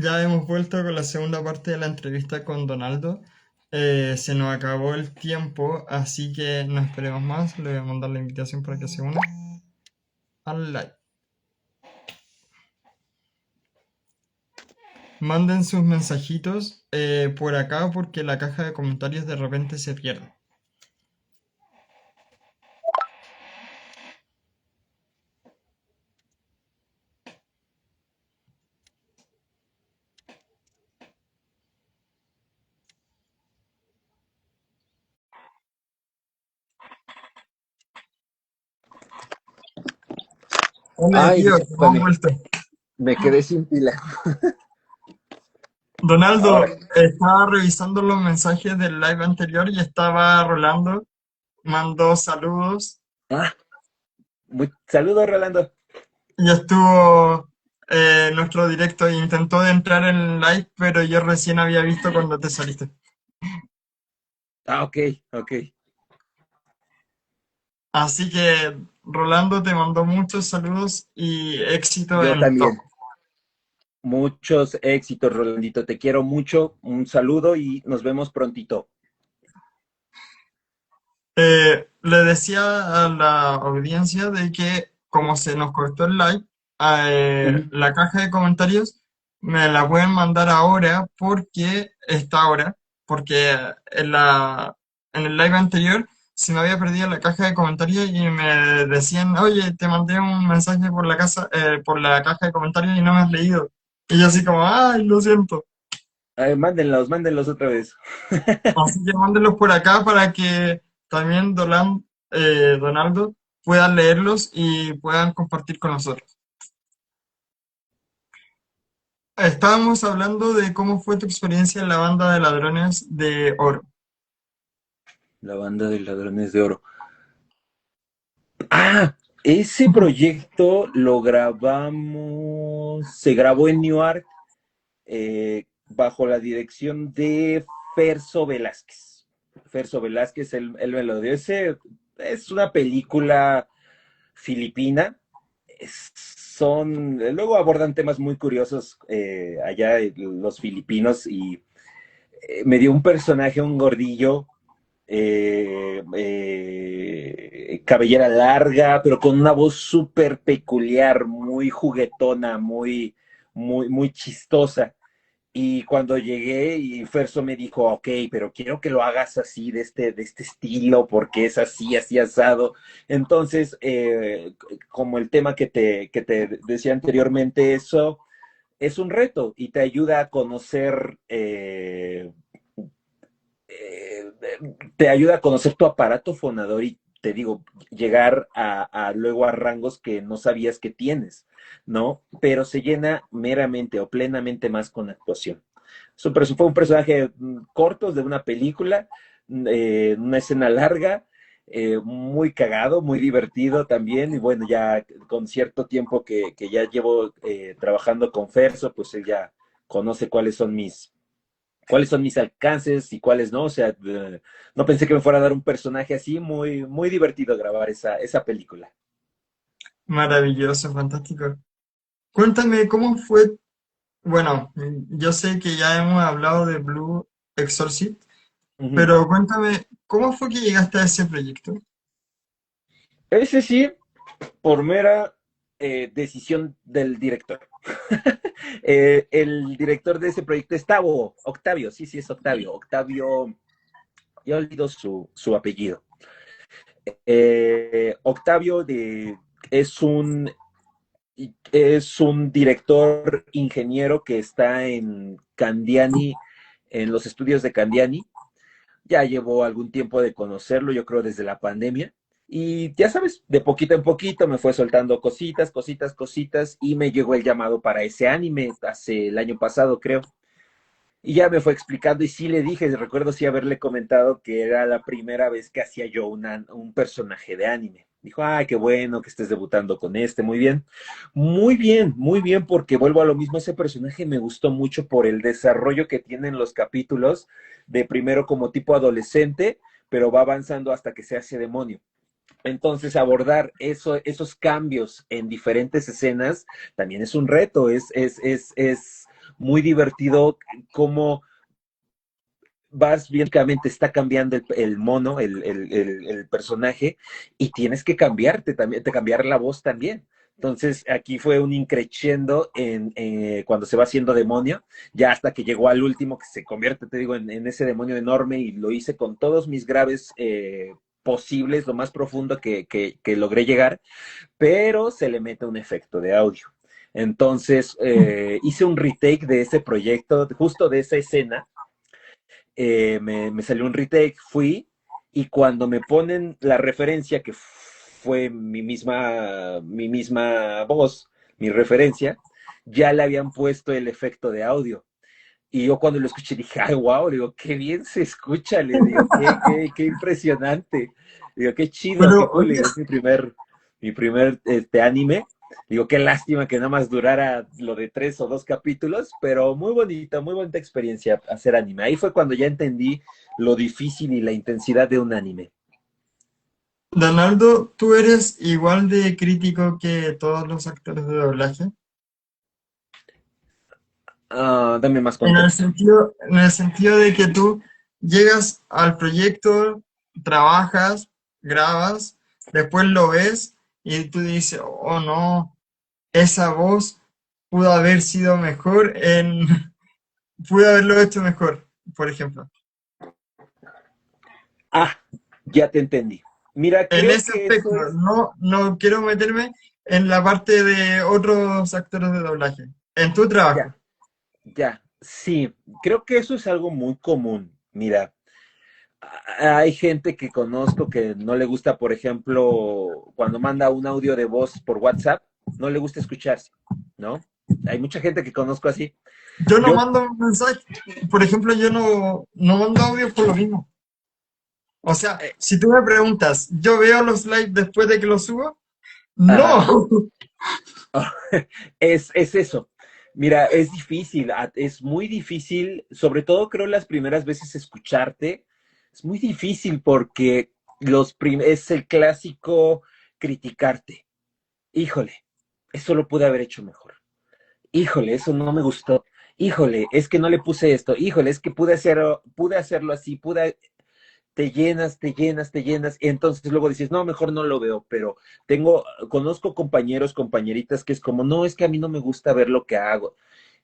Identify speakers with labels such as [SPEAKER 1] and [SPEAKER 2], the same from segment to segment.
[SPEAKER 1] Ya hemos vuelto con la segunda parte de la entrevista con Donaldo. Se nos acabó el tiempo, así que no esperemos más. Le voy a mandar la invitación para que se una al live. Manden sus mensajitos por acá porque la caja de comentarios de repente se pierde. Hola
[SPEAKER 2] Ay,
[SPEAKER 1] tío, ¿cómo has
[SPEAKER 2] discúlpame,
[SPEAKER 1] vuelto?
[SPEAKER 2] me quedé sin pila.
[SPEAKER 1] Donaldo,
[SPEAKER 2] Ahora,
[SPEAKER 1] estaba revisando los mensajes del live anterior y estaba Rolando. Mandó saludos.
[SPEAKER 2] ah, saludos, Rolando.
[SPEAKER 1] Ya estuvo nuestro directo e intentó de entrar en live, pero yo recién había visto cuando te saliste.
[SPEAKER 2] Ok, ok.
[SPEAKER 1] Así que Rolando te mandó muchos saludos y éxito
[SPEAKER 2] Yo
[SPEAKER 1] en todo.
[SPEAKER 2] también. Muchos éxitos, Rolandito. Te quiero mucho. Un saludo y nos vemos prontito.
[SPEAKER 1] Le decía a la audiencia de que como se nos cortó el live,
[SPEAKER 2] Ujú.
[SPEAKER 1] la caja de comentarios me la pueden mandar ahora porque está ahora, porque en el live anterior se me había perdido la caja de comentarios y me decían, oye, te mandé un mensaje por por la caja de comentarios y no me has leído. Y yo así como, ay, lo siento.
[SPEAKER 2] Mándenlos, mándenlos otra vez.
[SPEAKER 1] Así que mándenlos por acá para que también Donaldo puedan leerlos y puedan compartir con nosotros. Estábamos hablando de cómo fue tu experiencia en la banda de ladrones de oro.
[SPEAKER 2] La banda de ladrones de oro. Ah, ese proyecto lo grabamos, se grabó en Newark bajo la dirección de Ferso Velázquez. Ferso Velázquez, él me lo dio. Es una película filipina. Luego abordan temas muy curiosos allá los filipinos y me dio un personaje, un gordillo, cabellera larga, pero con una voz súper peculiar, muy juguetona, muy chistosa. Y cuando llegué y Ferso me dijo, ok, pero quiero que lo hagas así, de este estilo, porque es así, así asado. Entonces, como el tema que te decía anteriormente, eso es un reto y te ayuda a conocer, eh, te ayuda a conocer tu aparato fonador y te digo, llegar luego a rangos que no sabías que tienes, ¿no? Pero se llena meramente o plenamente más con actuación. Pero fue un personaje corto de una película, una escena larga, muy cagado, muy divertido también. Y bueno, ya con cierto tiempo que ya llevo trabajando con Ferso, pues él ya conoce cuáles son mis alcances y cuáles no. O sea, no pensé que me fuera a dar un personaje así, muy divertido grabar esa película.
[SPEAKER 1] Maravilloso, fantástico. Cuéntame cómo fue, bueno, yo sé que ya hemos hablado de Blue Exorcist,
[SPEAKER 2] Ujú.
[SPEAKER 1] pero cuéntame cómo fue que llegaste a ese proyecto.
[SPEAKER 2] Ese sí, por mera decisión del director. El director de ese proyecto es Octavio, sí, sí, es Octavio. Octavio, ya olvido su apellido. Octavio es un director ingeniero que está en Candiani, en los estudios de Candiani. Ya llevo algún tiempo de conocerlo, yo creo desde la pandemia. Y ya sabes, de poquito en poquito me fue soltando cositas, cositas, cositas, y me llegó el llamado para ese anime hace el año pasado, creo. Y ya me fue explicando, y sí le dije, recuerdo sí haberle comentado que era la primera vez que hacía yo un personaje de anime. Dijo, ay, qué bueno que estés debutando con este, muy bien, porque vuelvo a lo mismo, ese personaje me gustó mucho por el desarrollo que tienen los capítulos, de primero como tipo adolescente, pero va avanzando hasta que se hace demonio. Entonces, abordar esos cambios en diferentes escenas también es un reto, es muy divertido cómo vas viendo que está cambiando el mono, el personaje, y tienes que cambiarte también, te cambiar la voz también. Entonces, aquí fue un increciendo cuando se va haciendo demonio, ya hasta que llegó al último, que se convierte, te digo, en ese demonio enorme, y lo hice con todos mis graves posibles, lo más profundo que logré llegar, pero se le mete un efecto de audio. Entonces, hice un retake de ese proyecto, justo de esa escena, me salió un retake, fui, y cuando me ponen la referencia, que fue mi misma voz, mi referencia, ya le habían puesto el efecto de audio. Y yo cuando lo escuché dije, ay, wow, digo, qué bien se escucha, le digo, qué impresionante. Digo, qué chido,
[SPEAKER 1] Pero,
[SPEAKER 2] qué cool,
[SPEAKER 1] oye,
[SPEAKER 2] digo, es mi primer anime. Digo, qué lástima que nada más durara lo de 3 o 2 capítulos, pero muy bonita experiencia hacer anime. Ahí fue cuando ya entendí lo difícil y la intensidad de un anime.
[SPEAKER 1] Leonardo, ¿tú eres igual de crítico que todos los actores de doblaje?
[SPEAKER 2] Dame más
[SPEAKER 1] En el
[SPEAKER 2] contexto.
[SPEAKER 1] sentido, en el sentido de que tú llegas al proyecto, trabajas, grabas, después lo ves y tú dices, oh no, esa voz pudo haber sido mejor pudo haberlo hecho mejor, por ejemplo.
[SPEAKER 2] Ah, ya te entendí. Mira,
[SPEAKER 1] En
[SPEAKER 2] creo
[SPEAKER 1] ese
[SPEAKER 2] que eso
[SPEAKER 1] aspecto,
[SPEAKER 2] es.
[SPEAKER 1] no quiero meterme en la parte de otros actores de doblaje, en tu trabajo.
[SPEAKER 2] Ya, ya, sí, creo que eso es algo muy común. Mira, hay gente que conozco que no le gusta, por ejemplo, cuando manda un audio de voz por WhatsApp, no le gusta escucharse, ¿no? Hay mucha gente que conozco así.
[SPEAKER 1] Yo no
[SPEAKER 2] Yo,
[SPEAKER 1] mando un mensaje, por ejemplo, yo no mando audio por lo mismo. O sea,
[SPEAKER 2] eh,
[SPEAKER 1] si tú me preguntas, ¿yo veo los live después de que los subo?
[SPEAKER 2] ajá,
[SPEAKER 1] No.
[SPEAKER 2] es eso. Mira, es difícil, es muy difícil, sobre todo creo las primeras veces escucharte, es muy difícil porque es el clásico criticarte. Híjole, eso lo pude haber hecho mejor. Híjole, eso no me gustó. Híjole, es que no le puse esto. Híjole, es que pude hacerlo así, te llenas, te llenas, te llenas, y entonces luego dices, no, mejor no lo veo, pero conozco compañeros, compañeritas que es como, no, es que a mí no me gusta ver lo que hago.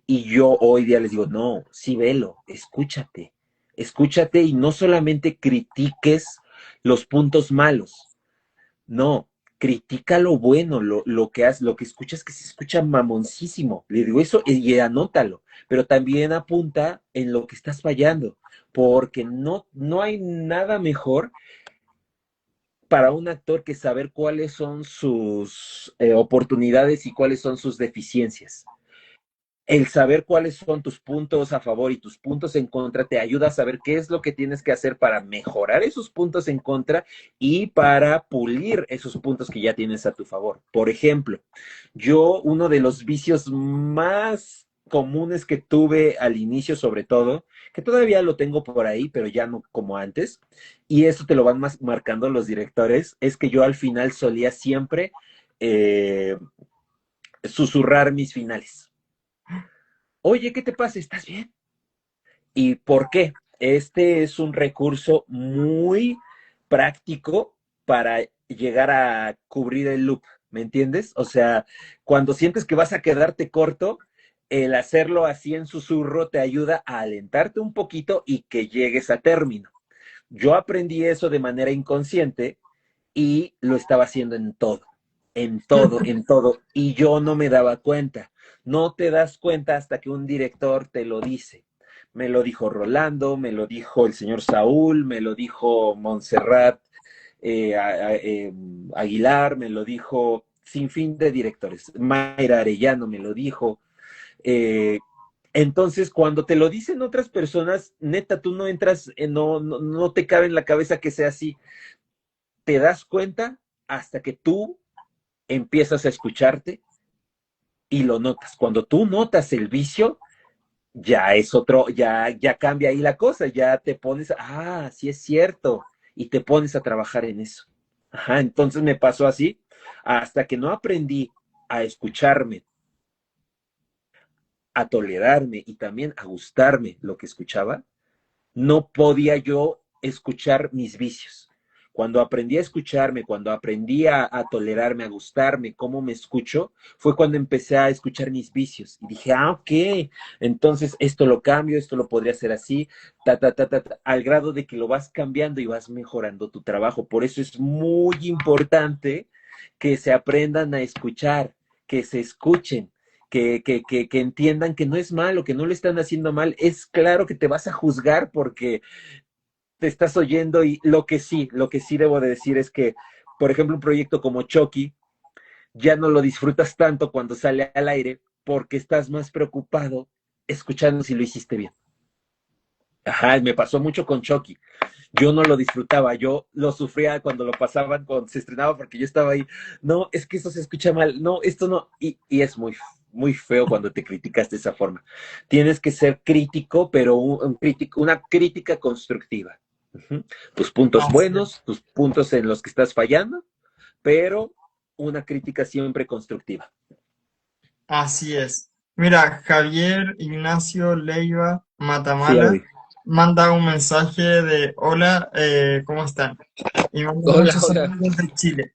[SPEAKER 2] Y yo hoy día les digo, no, sí velo, escúchate y no solamente critiques los puntos malos, no, critica lo bueno, lo que escuchas que se escucha mamoncísimo. Le digo eso y anótalo, pero también apunta en lo que estás fallando, porque no hay nada mejor para un actor que saber cuáles son sus oportunidades y cuáles son sus deficiencias. El saber cuáles son tus puntos a favor y tus puntos en contra te ayuda a saber qué es lo que tienes que hacer para mejorar esos puntos en contra y para pulir esos puntos que ya tienes a tu favor. Por ejemplo, yo uno de los vicios más comunes que tuve al inicio, sobre todo, que todavía lo tengo por ahí, pero ya no como antes, y eso te lo van marcando los directores, es que yo al final solía siempre eh, susurrar mis finales. Oye, ¿qué te pasa? ¿Estás bien? ¿Y por qué? Este es un recurso muy práctico para llegar a cubrir el loop, ¿me entiendes? O sea, cuando sientes que vas a quedarte corto, el hacerlo así en susurro te ayuda a alentarte un poquito y que llegues a término. Yo aprendí eso de manera inconsciente y lo estaba haciendo en todo, en todo, en todo, y yo no me daba cuenta. No te das cuenta hasta que un director te lo dice. Me lo dijo Rolando, me lo dijo el señor Saúl, me lo dijo Montserrat Aguilar, me lo dijo sin fin de directores. Mayra Arellano me lo dijo. Eh, entonces, cuando te lo dicen otras personas, neta, tú no entras, no te cabe en la cabeza que sea así. Te das cuenta hasta que tú empiezas a escucharte y lo notas. Cuando tú notas el vicio, ya es otro, ya cambia ahí la cosa, ya te pones, sí es cierto, y te pones a trabajar en eso. Ajá, entonces me pasó así, hasta que no aprendí a escucharme a tolerarme y también a gustarme lo que escuchaba, no podía yo escuchar mis vicios. Cuando aprendí a escucharme, cuando aprendí a tolerarme, a gustarme, cómo me escucho, fue cuando empecé a escuchar mis vicios. Y dije, ok, entonces esto lo cambio, esto lo podría hacer así, al grado de que lo vas cambiando y vas mejorando tu trabajo. Por eso es muy importante que se aprendan a escuchar, que se escuchen, que entiendan que no es malo, que no lo están haciendo mal. Es claro que te vas a juzgar porque te estás oyendo y lo que sí debo de decir es que, por ejemplo, un proyecto como Chucky, ya no lo disfrutas tanto cuando sale al aire porque estás más preocupado escuchando si lo hiciste bien. Ajá, me pasó mucho con Chucky. Yo no lo disfrutaba, yo lo sufría cuando lo pasaban, cuando se estrenaba, porque yo estaba ahí, no, es que esto se escucha mal, no, esto no, y es muy, muy feo cuando te criticas de esa forma. Tienes que ser crítico, pero crítico, una crítica constructiva. Uh-huh. Tus puntos
[SPEAKER 1] Así es.
[SPEAKER 2] buenos, tus puntos en los que estás fallando, pero una crítica siempre constructiva.
[SPEAKER 1] Así es. Mira, Javier Ignacio Leiva
[SPEAKER 2] Sí,
[SPEAKER 1] Matamala
[SPEAKER 2] Avi.
[SPEAKER 1] manda un mensaje de hola, ¿cómo están? Y manda
[SPEAKER 2] Hola,
[SPEAKER 1] muchos
[SPEAKER 2] hola.
[SPEAKER 1] saludos de Chile.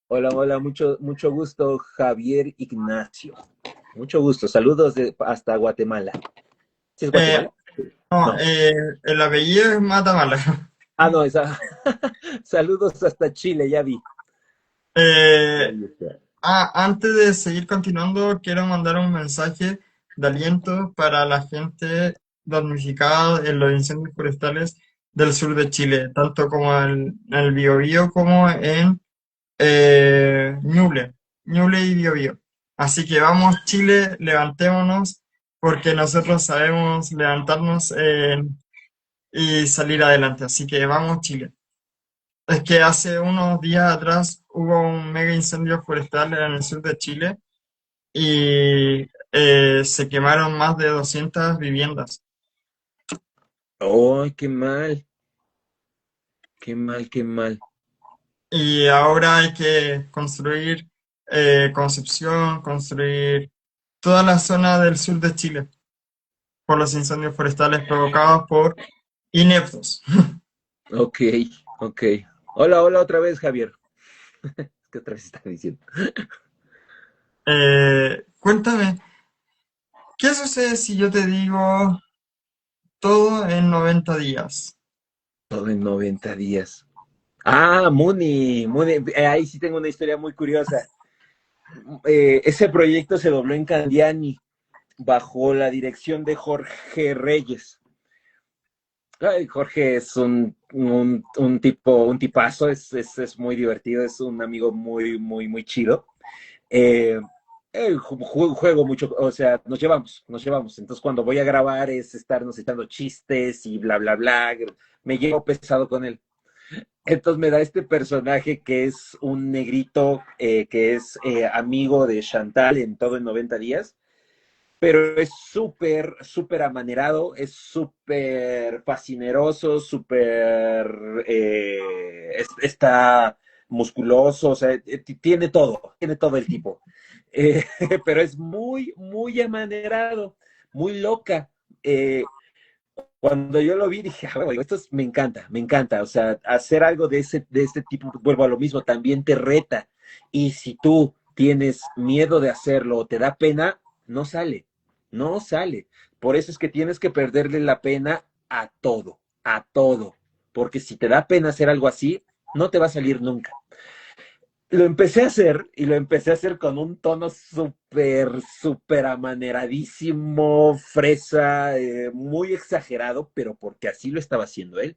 [SPEAKER 2] Hola, hola, mucho gusto, Javier Ignacio. Mucho gusto. Saludos hasta Guatemala. ¿Sí es
[SPEAKER 1] Eh,
[SPEAKER 2] Guatemala?
[SPEAKER 1] no,
[SPEAKER 2] No.
[SPEAKER 1] el apellido es Matamala.
[SPEAKER 2] Ah, no, esa. Saludos hasta Chile, ya vi.
[SPEAKER 1] Eh,
[SPEAKER 2] Ahí está.
[SPEAKER 1] Antes de seguir continuando, quiero mandar un mensaje de aliento para la gente damnificada en los incendios forestales del sur de Chile, tanto como en el Biobío como en Ñuble y Biobío. Así que vamos, Chile, levantémonos, porque nosotros sabemos levantarnos y salir adelante. Así que vamos, Chile. Es que hace unos días atrás hubo un mega incendio forestal en el sur de Chile y se quemaron más de 200 viviendas.
[SPEAKER 2] ¡Ay, qué mal! ¡Qué mal, qué mal!
[SPEAKER 1] Y ahora hay que construir Concepción, construir toda la zona del sur de Chile por los incendios forestales provocados por ineptos.
[SPEAKER 2] Ok, ok. Hola, hola otra vez, Javier. ¿Qué otra vez está diciendo?
[SPEAKER 1] Cuéntame, ¿qué sucede si yo te digo todo en 90 días?
[SPEAKER 2] Todo en 90 días. Ah, Muni. Ahí sí tengo una historia muy curiosa. Ese proyecto se dobló en Candiani bajo la dirección de Jorge Reyes. Ay, Jorge es un tipazo, es muy divertido, es un amigo muy chido. Eh, juego mucho, o sea, nos llevamos. Entonces, cuando voy a grabar es estarnos echando chistes y bla, bla, bla. Me llevo pesado con él. Entonces me da este personaje que es un negrito que es amigo de Chantal en todo en 90 días, pero es súper amanerado, es súper fascineroso, está musculoso, o sea, tiene todo el tipo. Eh, pero es muy amanerado, muy loca. Cuando yo lo vi dije, ah, bueno, me encanta, o sea, hacer algo de este tipo, vuelvo a lo mismo, también te reta. Y si tú tienes miedo de hacerlo o te da pena, no sale, no sale. Por eso es que tienes que perderle la pena a todo. Porque si te da pena hacer algo así, no te va a salir nunca. Lo empecé a hacer y lo empecé a hacer con un tono súper amaneradísimo, fresa, muy exagerado, pero porque así lo estaba haciendo él.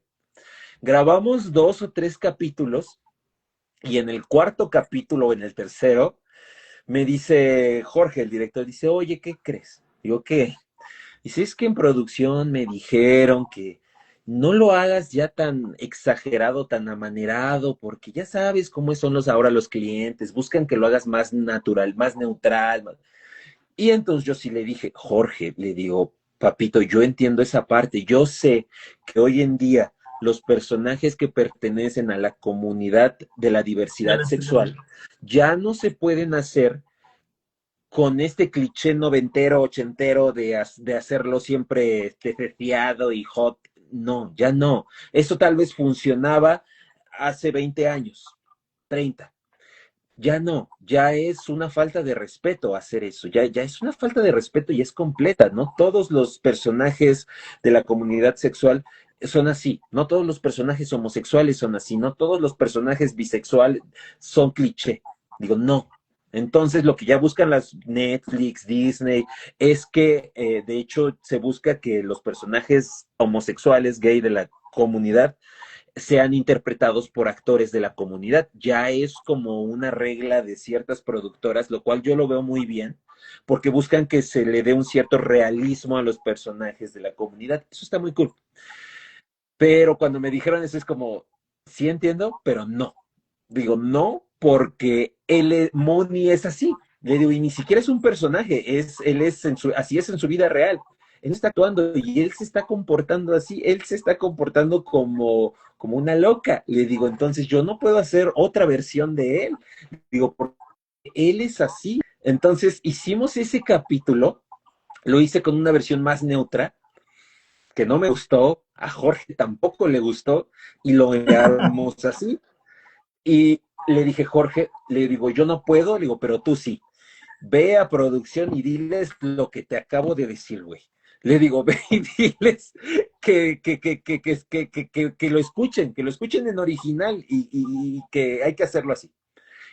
[SPEAKER 2] Grabamos 2 o 3 capítulos y en el cuarto capítulo o en el tercero me dice Jorge, el director, dice, oye, ¿qué crees? Digo, ¿qué? Dice, es que en producción me dijeron que no lo hagas ya tan exagerado, tan amanerado, porque ya sabes cómo son ahora los clientes, buscan que lo hagas más natural, más neutral. Y entonces yo sí le dije, Jorge, le digo, papito, yo entiendo esa parte, yo sé que hoy en día los personajes que pertenecen a la comunidad de la diversidad
[SPEAKER 1] LGBT.
[SPEAKER 2] sexual ya no se pueden hacer con este cliché noventero, ochentero de hacerlo siempre deseado y hot. No, ya no. Eso tal vez funcionaba hace 20 años, 30. Ya no, ya es una falta de respeto hacer eso, ya es una falta de respeto y es completa, ¿no? Todos los personajes de la comunidad sexual son así, no todos los personajes homosexuales son así, no todos los personajes bisexuales son cliché. Digo, no. Entonces, lo que ya buscan las Netflix, Disney, es que, de hecho, se busca que los personajes homosexuales, gay de la comunidad, sean interpretados por actores de la comunidad. Ya es como una regla de ciertas productoras, lo cual yo lo veo muy bien, porque buscan que se le dé un cierto realismo a los personajes de la comunidad. Eso está muy cool. Pero cuando me dijeron eso es como, sí entiendo, pero no. Digo, no, porque Moni es así. Le digo, y ni siquiera es un personaje, él es así es en su vida real. Él está actuando y él se está comportando así, él se está comportando como una loca. Le digo, entonces yo no puedo hacer otra versión de él. Digo, porque él es así. Entonces hicimos ese capítulo, lo hice con una versión más neutra, que no me gustó, a Jorge tampoco le gustó, y lo enviamos así. Y le dije, Jorge, le digo, yo no puedo, le digo, pero tú sí. Ve a producción y diles lo que te acabo de decir, güey. Le digo, ve y diles que lo escuchen en original y que hay que hacerlo así.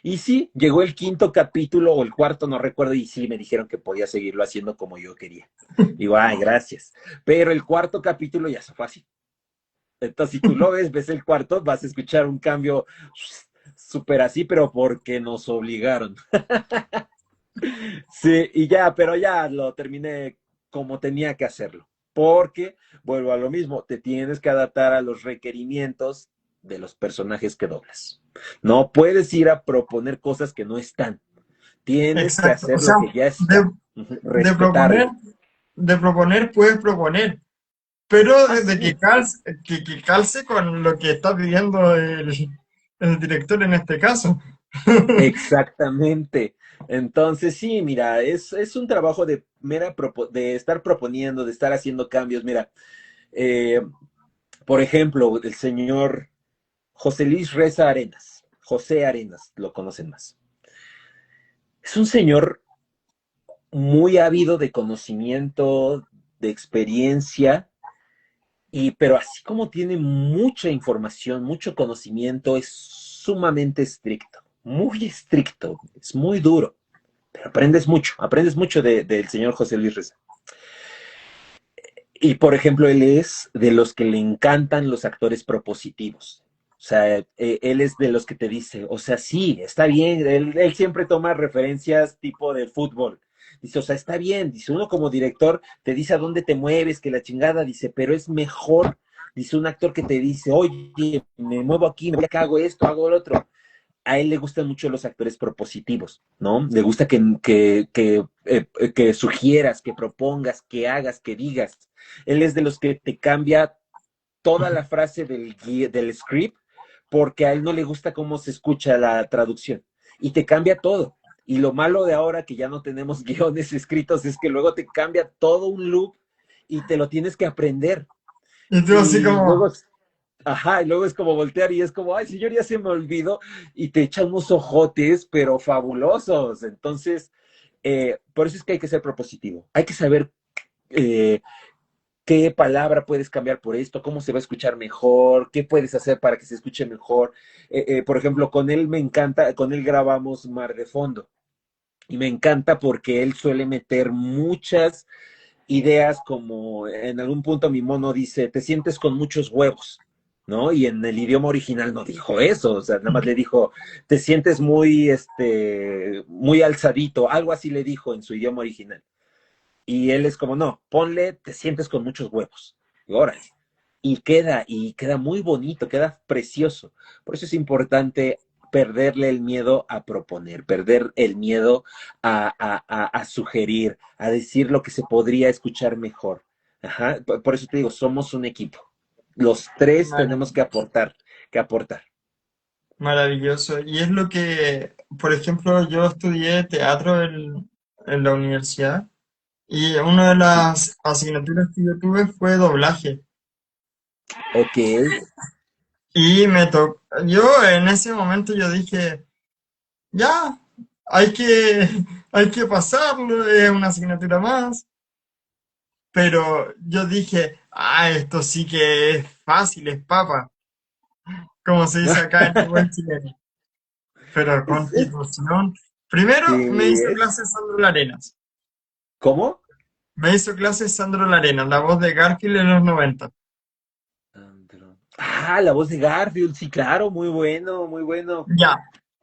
[SPEAKER 2] Y sí, llegó el quinto capítulo o el cuarto, no recuerdo, y sí me dijeron que podía seguirlo haciendo como yo quería. Digo, ay, gracias. Pero el cuarto capítulo ya se fue así. Entonces, si tú lo ves el cuarto, vas a escuchar un cambio súper así, pero porque nos obligaron. Sí, y ya, pero ya lo terminé como tenía que hacerlo. Porque, vuelvo a lo mismo, te tienes que adaptar a los requerimientos de los personajes que doblas. No puedes ir a proponer cosas que no están. Tienes que
[SPEAKER 1] Exacto. O
[SPEAKER 2] hacer
[SPEAKER 1] sea,
[SPEAKER 2] lo que ya
[SPEAKER 1] de,
[SPEAKER 2] está.
[SPEAKER 1] de proponer,
[SPEAKER 2] Respetarlo.
[SPEAKER 1] de proponer puedes proponer, pero desde
[SPEAKER 2] Así.
[SPEAKER 1] que calce con lo que está pidiendo el director en este caso.
[SPEAKER 2] Exactamente. Entonces, sí, mira, es un trabajo de de estar proponiendo, de estar haciendo cambios. Mira, eh, por ejemplo, el señor José Luis Reza Arenas, José Arenas, lo conocen más. Es un señor muy ávido de conocimiento, de experiencia, pero así como tiene mucha información, mucho conocimiento, es sumamente estricto, muy estricto, es muy duro. Pero aprendes mucho del señor José Luis Reza. Y por ejemplo, él es de los que le encantan los actores propositivos. O sea, él es de los que te dice, o sea, sí, está bien, él siempre toma referencias tipo de fútbol. Dice, o sea, está bien, dice, uno como director te dice a dónde te mueves, que la chingada, dice, pero es mejor, dice, un actor que te dice, oye, me muevo aquí, me voy acá, hago esto, hago lo otro. A él le gustan mucho los actores propositivos, ¿no? Le gusta que sugieras, que propongas, que hagas, que digas. Él es de los que te cambia toda la frase del script porque a él no le gusta cómo se escucha la traducción y te cambia todo. Y lo malo de ahora que ya no tenemos guiones escritos es que luego te cambia todo un loop y te lo tienes que aprender.
[SPEAKER 1] Y tú así
[SPEAKER 2] Y luego
[SPEAKER 1] como,
[SPEAKER 2] ajá, y luego es como voltear y es como, ay, señor, ya se me olvidó, y te echan unos ojotes, pero fabulosos. Entonces, por eso es que hay que ser propositivo. Hay que saber eh, qué palabra puedes cambiar por esto, cómo se va a escuchar mejor, qué puedes hacer para que se escuche mejor. Por ejemplo, con él me encanta, con él grabamos Mar de Fondo. Y me encanta porque él suele meter muchas ideas como en algún punto mi mono dice, te sientes con muchos huevos, ¿no? Y en el idioma original no dijo eso, o sea, nada más le dijo, te sientes muy, muy alzadito, algo así le dijo en su idioma original. Y él es como, no, ponle, te sientes con muchos huevos. Y órale. Y queda muy bonito, queda precioso. Por eso es importante perderle el miedo a proponer, perder el miedo a sugerir, a decir lo que se podría escuchar mejor. Ajá. Por eso te digo, somos un equipo. Los tres tenemos que
[SPEAKER 1] maravilloso.
[SPEAKER 2] aportar, que aportar.
[SPEAKER 1] Maravilloso. Y es lo que, por ejemplo, yo estudié teatro en la universidad y una de las asignaturas que yo tuve fue doblaje.
[SPEAKER 2] Ok,
[SPEAKER 1] Y me tocó, yo en ese momento yo dije, ya, hay que, hay que pasarlo, es una asignatura más. Pero yo dije, esto sí que es fácil, es papa, como se dice acá en el buen chileno. Pero Constitución, primero me
[SPEAKER 2] sí,
[SPEAKER 1] hizo clases Sandro Larenas.
[SPEAKER 2] ¿cómo?
[SPEAKER 1] Me hizo clases Sandro Larenas, la voz de Garfield en los 90.
[SPEAKER 2] Ah, la voz de Garfield, sí, claro, muy bueno, muy bueno.
[SPEAKER 1] Ya,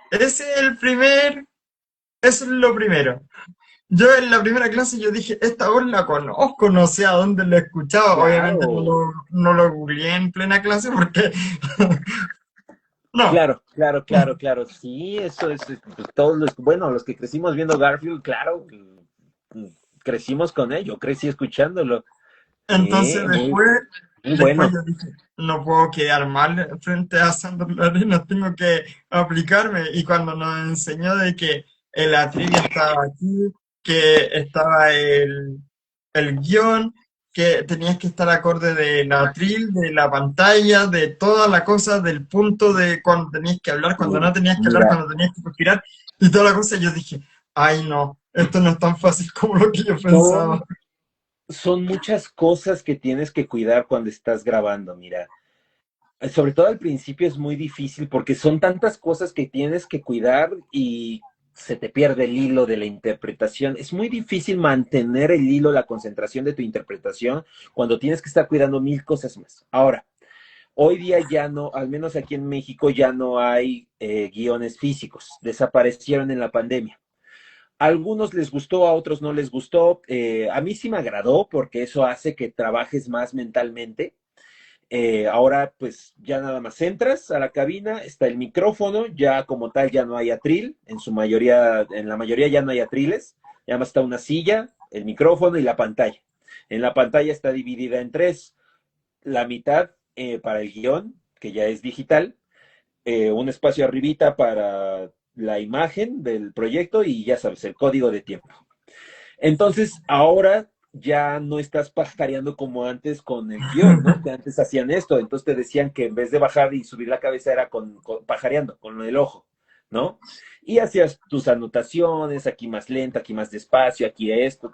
[SPEAKER 1] ese es el primer, eso es lo primero. Yo en la primera clase yo dije, esta voz la conozco, no sé a dónde la he escuchado. Obviamente
[SPEAKER 2] Claro,
[SPEAKER 1] no lo googleé en plena clase porque no.
[SPEAKER 2] claro, claro, claro, claro. Sí, eso es, pues, todos los, bueno, los que crecimos viendo Garfield, claro, crecimos con ello, crecí escuchándolo.
[SPEAKER 1] Entonces
[SPEAKER 2] Sí, muy, muy
[SPEAKER 1] después
[SPEAKER 2] bueno.
[SPEAKER 1] yo dije, no puedo quedar mal frente a Sandro Arenas, tengo que aplicarme. Y cuando nos enseñó de que el atril estaba aquí, que estaba el guión, que tenías que estar acorde del atril, de la pantalla, de toda la cosa, del punto de cuando tenías que hablar, cuando no tenías que hablar,
[SPEAKER 2] Mira,
[SPEAKER 1] cuando tenías que respirar, y toda la cosa, yo dije, ay no, esto no es tan fácil como lo que yo pensaba.
[SPEAKER 2] son, son muchas cosas que tienes que cuidar cuando estás grabando, mira. Sobre todo al principio es muy difícil porque son tantas cosas que tienes que cuidar y se te pierde el hilo de la interpretación. Es muy difícil mantener el hilo, la concentración de tu interpretación cuando tienes que estar cuidando mil cosas más. Ahora, hoy día ya no, al menos aquí en México, ya no hay guiones físicos. Desaparecieron en la pandemia. A algunos les gustó, a otros no les gustó. A mí sí me agradó porque eso hace que trabajes más mentalmente. Ahora pues ya nada más entras a la cabina, está el micrófono, ya como tal ya no hay atril, en su mayoría, en la mayoría ya no hay atriles, ya más está una silla, el micrófono y la pantalla. En la pantalla está dividida en tres, la mitad para el guión, que ya es digital, un espacio arribita para la imagen del proyecto y ya sabes, el código de tiempo. Entonces, ahora ya no estás pajareando como antes con el guión, ¿no? Que antes hacían esto, entonces te decían que en vez de bajar y subir la cabeza era con pajareando, con el ojo, ¿no? Y hacías tus anotaciones, aquí más lento, aquí más despacio, aquí esto,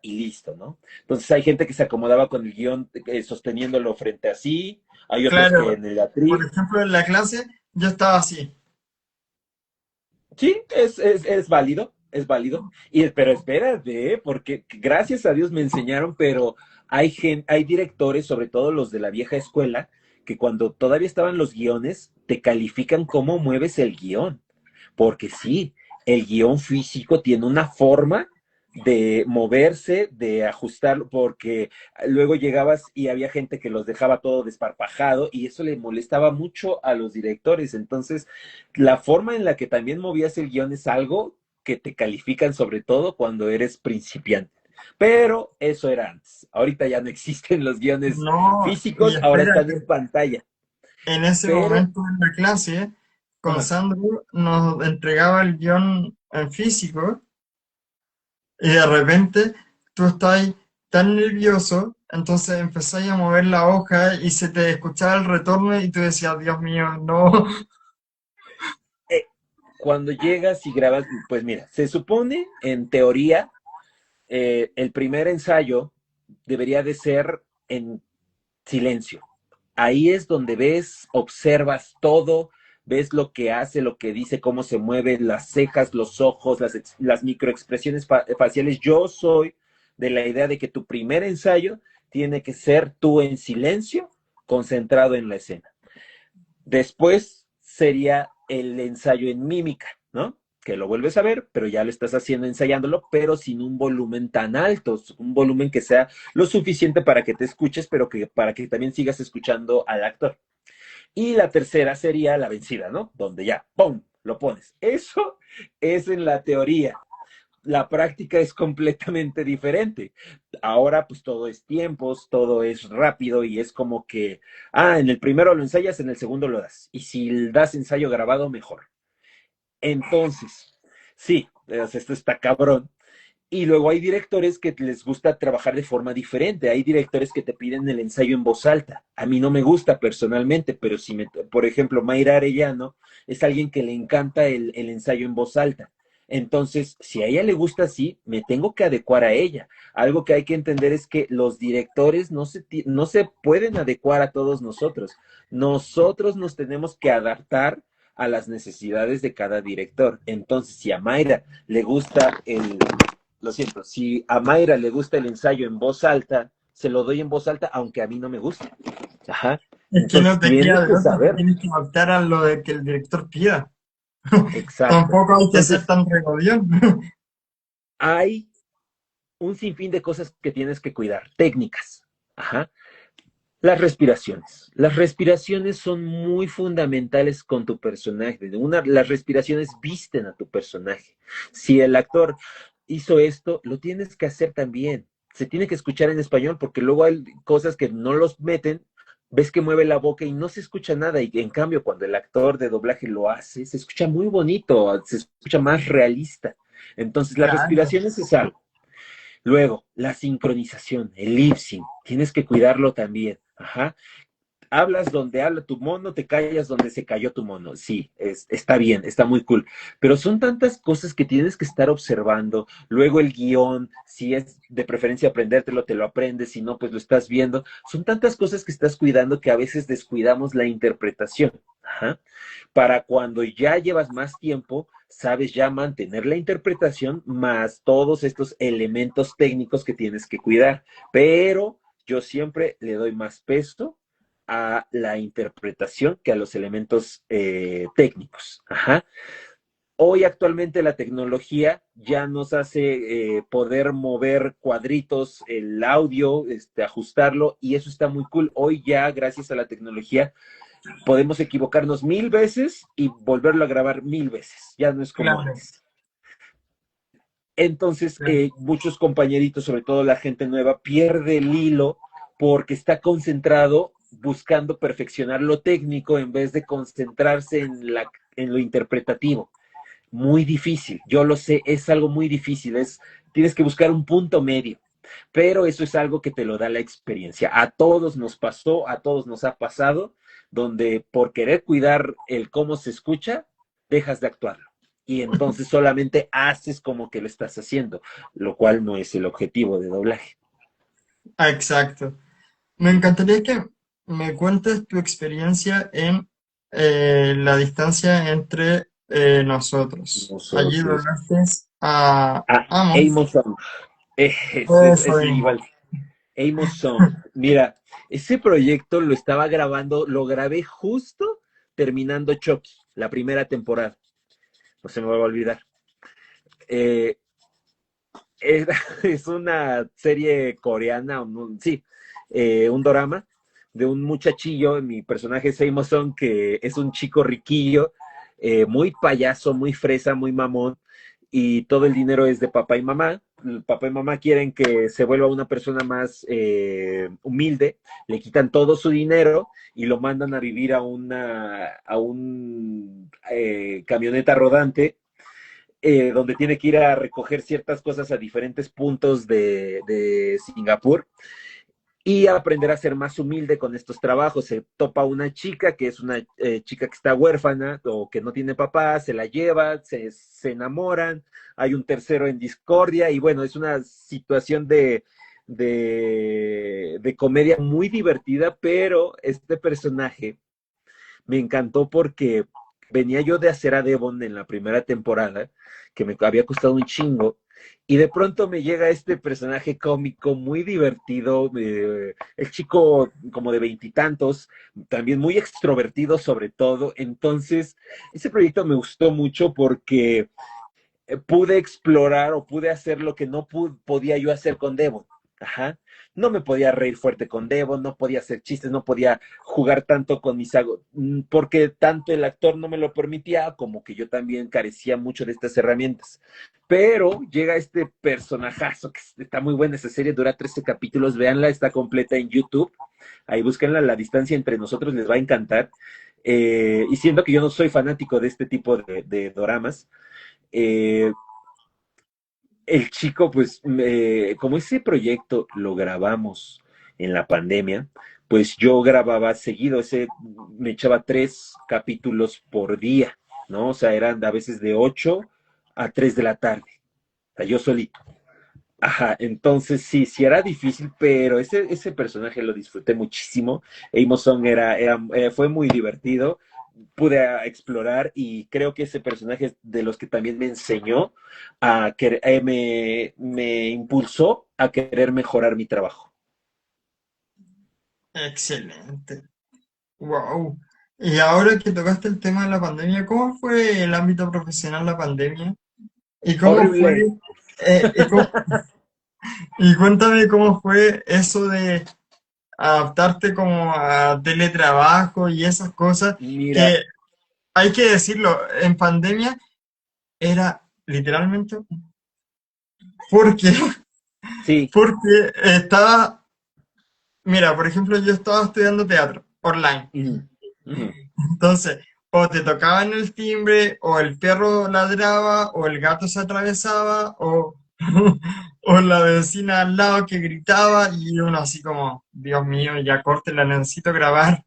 [SPEAKER 2] y listo, ¿no? Entonces hay gente que se acomodaba con el guión sosteniéndolo frente a sí, hay otros que
[SPEAKER 1] Claro,
[SPEAKER 2] en el
[SPEAKER 1] por
[SPEAKER 2] atril.
[SPEAKER 1] ejemplo, en la clase yo estaba así.
[SPEAKER 2] Sí, es válido, es válido. Y, pero espérate, porque gracias a Dios me enseñaron, pero hay directores, sobre todo los de la vieja escuela, que cuando todavía estaban los guiones, te califican cómo mueves el guión. Porque sí, el guión físico tiene una forma de moverse, de ajustarlo, porque luego llegabas y había gente que los dejaba todo desparpajado y eso le molestaba mucho a los directores. Entonces, la forma en la que también movías el guión es algo que te califican sobre todo cuando eres principiante. Pero eso era antes. Ahorita ya no existen los guiones
[SPEAKER 1] No, y
[SPEAKER 2] físicos, ahora están
[SPEAKER 1] espérate,
[SPEAKER 2] en pantalla.
[SPEAKER 1] en ese
[SPEAKER 2] Pero,
[SPEAKER 1] momento en la clase, con
[SPEAKER 2] ajá,
[SPEAKER 1] Sandro nos entregaba el guión en físico y de repente tú estás tan nervioso, entonces empezáis a mover la hoja y se te escuchaba el retorno y tú decías, Dios mío, no.
[SPEAKER 2] eh, cuando llegas y grabas, pues mira, se supone en teoría el primer ensayo debería de ser en silencio. Ahí es donde ves, observas todo, ves lo que hace, lo que dice, cómo se mueven las cejas, los ojos, las microexpresiones faciales. Yo soy de la idea de que tu primer ensayo tiene que ser tú en silencio, concentrado en la escena. Después sería el ensayo en mímica, ¿no? Que lo vuelves a ver, pero ya lo estás haciendo ensayándolo, pero sin un volumen tan alto, un volumen que sea lo suficiente para que te escuches, pero que para que también sigas escuchando al actor. Y la tercera sería la vencida, ¿no? Donde ya, ¡pum!, lo pones. Eso es en la teoría. La práctica es completamente diferente. Ahora pues todo es tiempos, todo es rápido y es como que, en el primero lo ensayas, en el segundo lo das. Y si das ensayo grabado, mejor. Entonces, sí, esto está cabrón, Y luego hay directores que les gusta trabajar de forma diferente. Hay directores que te piden el ensayo en voz alta. A mí no me gusta personalmente, pero si por ejemplo, Mayra Arellano es alguien que le encanta el ensayo en voz alta. Entonces, si a ella le gusta así, me tengo que adecuar a ella. Algo que hay que entender es que los directores no se pueden adecuar a todos nosotros. Nosotros nos tenemos que adaptar a las necesidades de cada director. Entonces, si a Mayra le gusta lo siento, si a Mayra le gusta el ensayo en voz alta, se lo doy en voz alta, aunque a mí no me gusta. Ajá.
[SPEAKER 1] Es que
[SPEAKER 2] Entonces
[SPEAKER 1] no te
[SPEAKER 2] tienes
[SPEAKER 1] queda de
[SPEAKER 2] que
[SPEAKER 1] otra, te
[SPEAKER 2] saber.
[SPEAKER 1] tienes que adaptar a lo de que el director pida.
[SPEAKER 2] Exacto.
[SPEAKER 1] Tampoco hay que ser
[SPEAKER 2] Entonces,
[SPEAKER 1] tan regodión.
[SPEAKER 2] hay un sinfín de cosas que tienes que cuidar, técnicas. Ajá. Las respiraciones. Las respiraciones son muy fundamentales con tu personaje. Las respiraciones visten a tu personaje. Si el actor hizo esto, lo tienes que hacer también. Se tiene que escuchar en español porque luego hay cosas que no los meten, ves que mueve la boca y no se escucha nada. Y en cambio, cuando el actor de doblaje lo hace, se escucha muy bonito, se escucha más realista. Entonces, las
[SPEAKER 1] Claro,
[SPEAKER 2] respiraciones es algo. Luego, la sincronización, el lip sync, tienes que cuidarlo también. Ajá. Hablas donde habla tu mono, te callas donde se cayó tu mono. Sí, está bien, está muy cool. Pero son tantas cosas que tienes que estar observando. Luego el guión, si es de preferencia aprendértelo, te lo aprendes, si no, pues lo estás viendo. Son tantas cosas que estás cuidando que a veces descuidamos la interpretación. Ajá. Para cuando ya llevas más tiempo, sabes ya mantener la interpretación más todos estos elementos técnicos que tienes que cuidar. Pero yo siempre le doy más peso a la interpretación que a los elementos técnicos. Ajá. Hoy actualmente la tecnología ya nos hace poder mover cuadritos, el audio, ajustarlo, y eso está muy cool. Hoy ya, gracias a la tecnología, podemos equivocarnos 1000 veces y volverlo a grabar 1000 veces. Ya no es como
[SPEAKER 1] claro,
[SPEAKER 2] antes. Entonces,
[SPEAKER 1] claro.
[SPEAKER 2] muchos compañeritos, sobre todo la gente nueva, pierde el hilo porque está concentrado buscando perfeccionar lo técnico en vez de concentrarse en lo interpretativo. Muy difícil, yo lo sé, es algo muy difícil, tienes que buscar un punto medio, pero eso es algo que te lo da la experiencia. A todos nos pasó, a todos nos ha pasado, donde por querer cuidar el cómo se escucha, dejas de actuarlo. Y entonces solamente haces como que lo estás haciendo, lo cual no es el objetivo de doblaje.
[SPEAKER 1] Ah, exacto. Me encantaría que me cuentes tu experiencia en la distancia entre nosotros. Allí
[SPEAKER 2] Nosotros.
[SPEAKER 1] doblaste a
[SPEAKER 2] Ah,
[SPEAKER 1] Amos.
[SPEAKER 2] Amos Song.
[SPEAKER 1] Eso
[SPEAKER 2] Es
[SPEAKER 1] mismo.
[SPEAKER 2] igual. Amos Song. Mira, ese proyecto lo estaba grabando, lo grabé justo terminando Chucky, la primera temporada. No se me va a olvidar. Eh, es una serie coreana, sí, un dorama de un muchachillo, mi personaje es Amos Song, que es un chico riquillo, muy payaso, muy fresa, muy mamón, y todo el dinero es de papá y mamá. El papá y mamá quieren que se vuelva una persona más humilde, le quitan todo su dinero y lo mandan a vivir a un camioneta rodante, donde tiene que ir a recoger ciertas cosas a diferentes puntos de Singapur y aprender a ser más humilde con estos trabajos. Se topa una chica que es una chica que está huérfana o que no tiene papá, se la lleva, se enamoran, hay un tercero en discordia y bueno, es una situación de comedia muy divertida, pero este personaje me encantó porque venía yo de hacer a Devon en la primera temporada, que me había costado un chingo, y de pronto me llega este personaje cómico muy divertido, el chico como de veintitantos, también muy extrovertido sobre todo. Entonces, ese proyecto me gustó mucho porque pude explorar o pude hacer lo que no podía yo hacer con Devon. Ajá. No me podía reír fuerte con Devon, no podía hacer chistes, no podía jugar tanto con mis porque tanto el actor no me lo permitía, como que yo también carecía mucho de estas herramientas. Pero llega este personajazo, que está muy buena esa serie, dura 13 capítulos, véanla, está completa en YouTube. Ahí búsquenla, La distancia entre nosotros, les va a encantar. Y siendo que yo no soy fanático de este tipo de doramas, eh, el chico, pues, como ese proyecto lo grabamos en la pandemia, pues yo grababa seguido, me echaba 3 capítulos por día, ¿no? O sea, eran a veces de 8 a 3 de la tarde, o sea, yo solito. Ajá, entonces sí, sí era difícil, pero ese personaje lo disfruté muchísimo. Amos Song fue muy divertido, pude explorar y creo que ese personaje es de los que también me enseñó me impulsó a querer mejorar mi trabajo.
[SPEAKER 1] Excelente. Wow. Y ahora que tocaste el tema de la pandemia, ¿cómo fue el ámbito profesional la pandemia? ¿Y cómo fue,
[SPEAKER 2] Horrible.
[SPEAKER 1] eh, y, cómo- y cuéntame cómo fue eso de adaptarte como a teletrabajo y esas cosas
[SPEAKER 2] Mira,
[SPEAKER 1] que hay que decirlo, en pandemia era literalmente porque,
[SPEAKER 2] sí.
[SPEAKER 1] porque estaba, mira, por ejemplo, yo estaba estudiando teatro online.
[SPEAKER 2] Ujú, ujú.
[SPEAKER 1] Entonces, o te tocaban el timbre, o el perro ladraba, o el gato se atravesaba, o, o la vecina al lado que gritaba, y uno así como, Dios mío, ya córtela, necesito grabar.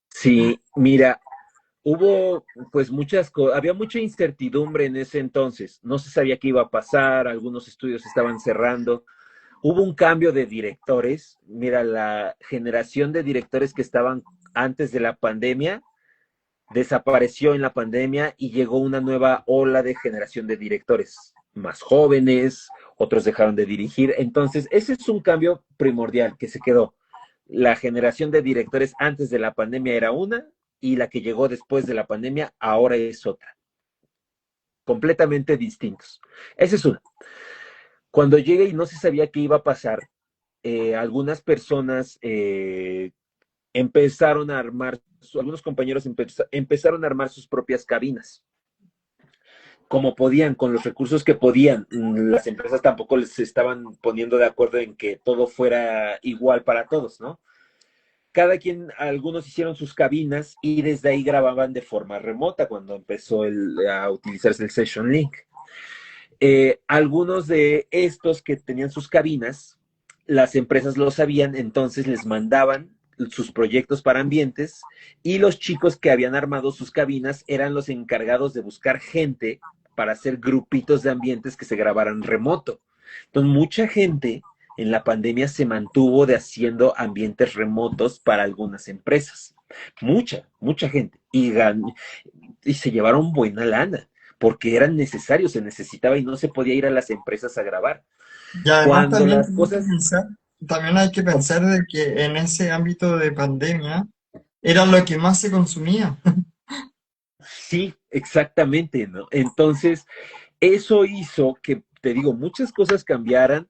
[SPEAKER 2] Sí, mira, hubo pues muchas cosas, había mucha incertidumbre en ese entonces, no se sabía qué iba a pasar, algunos estudios estaban cerrando, hubo un cambio de directores, mira, la generación de directores que estaban antes de la pandemia desapareció en la pandemia y llegó una nueva ola de generación de directores más jóvenes, otros dejaron de dirigir, entonces ese es un cambio primordial que se quedó. La generación de directores antes de la pandemia era una y la que llegó después de la pandemia ahora es otra, completamente distintos. Esa es una. Cuando llegué y no se sabía qué iba a pasar, algunas personas empezaron a armar, algunos compañeros empezaron a armar sus propias cabinas como podían, con los recursos que podían. Las empresas tampoco les estaban poniendo de acuerdo en que todo fuera igual para todos, ¿no? Cada quien, algunos hicieron sus cabinas y desde ahí grababan de forma remota cuando empezó a utilizarse el Session Link. Algunos de estos que tenían sus cabinas, las empresas lo sabían, entonces les mandaban sus proyectos para ambientes y los chicos que habían armado sus cabinas eran los encargados de buscar gente para hacer grupitos de ambientes que se grabaran remoto. Entonces, mucha gente en la pandemia se mantuvo de haciendo ambientes remotos para algunas empresas. Mucha gente. Y se llevaron buena lana porque eran necesarios, se necesitaba y no se podía ir a las empresas a grabar.
[SPEAKER 1] Y además
[SPEAKER 2] Cuando las cosas,
[SPEAKER 1] también hay que pensar de que en ese ámbito de pandemia era lo que más se consumía.
[SPEAKER 2] sí, exactamente, ¿no? Entonces, eso hizo que, te digo, muchas cosas cambiaran,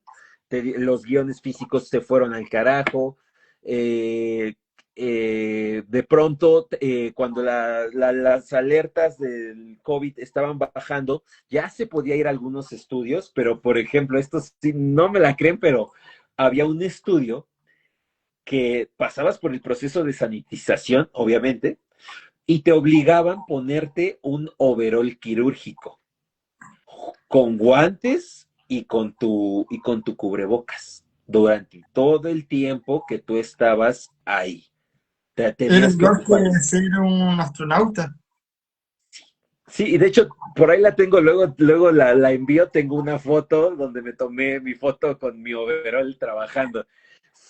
[SPEAKER 2] los guiones físicos se fueron al carajo, eh, de pronto, cuando las alertas del COVID estaban bajando, ya se podía ir a algunos estudios, pero por ejemplo, esto sí, no me la creen, pero había un estudio que pasabas por el proceso de sanitización, obviamente, y te obligaban a ponerte un overol quirúrgico con guantes y con tu cubrebocas durante todo el tiempo que tú estabas ahí. Te
[SPEAKER 1] Era
[SPEAKER 2] tenías que
[SPEAKER 1] igual
[SPEAKER 2] ocupar.
[SPEAKER 1] que ser un astronauta.
[SPEAKER 2] Sí, y de hecho, por ahí la tengo, luego la envío, tengo una foto donde me tomé mi foto con mi overol trabajando.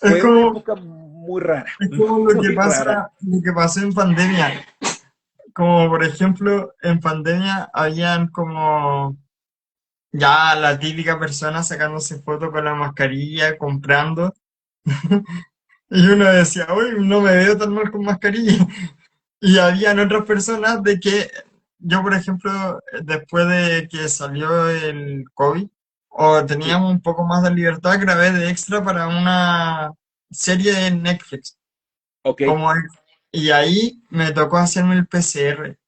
[SPEAKER 1] Es
[SPEAKER 2] Fue una
[SPEAKER 1] como,
[SPEAKER 2] época muy rara,
[SPEAKER 1] es como lo que
[SPEAKER 2] muy rara.
[SPEAKER 1] pasa, lo que pasó en pandemia. Como por ejemplo, en pandemia habían como ya la típica persona sacándose fotos con la mascarilla, comprando. Y uno decía, uy, no me veo tan mal con mascarilla. Y habían otras personas de que yo, por ejemplo, después de que salió el COVID, o
[SPEAKER 2] Sí,
[SPEAKER 1] teníamos un poco más de libertad, grabé de extra para una serie en Netflix.
[SPEAKER 2] ok.
[SPEAKER 1] Como, y ahí me tocó hacerme el PCR.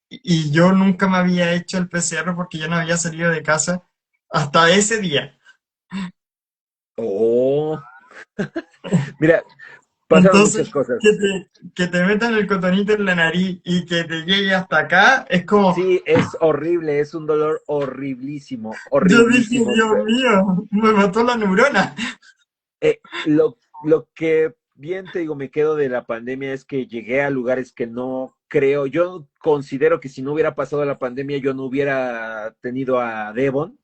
[SPEAKER 1] Y yo nunca me había hecho el PCR porque yo no había salido de casa hasta ese día.
[SPEAKER 2] Oh, mira, pasaron
[SPEAKER 1] Entonces,
[SPEAKER 2] muchas cosas.
[SPEAKER 1] que te metan el cotonito en la nariz y que te llegue hasta acá, es como,
[SPEAKER 2] Sí, es horrible, es un dolor horriblísimo,
[SPEAKER 1] yo dije,
[SPEAKER 2] horriblísimo.
[SPEAKER 1] Dios mío, me mató la neurona.
[SPEAKER 2] Lo que bien te digo, me quedo de la pandemia es que llegué a lugares que no creo, yo considero que si no hubiera pasado la pandemia, yo no hubiera tenido a Devon,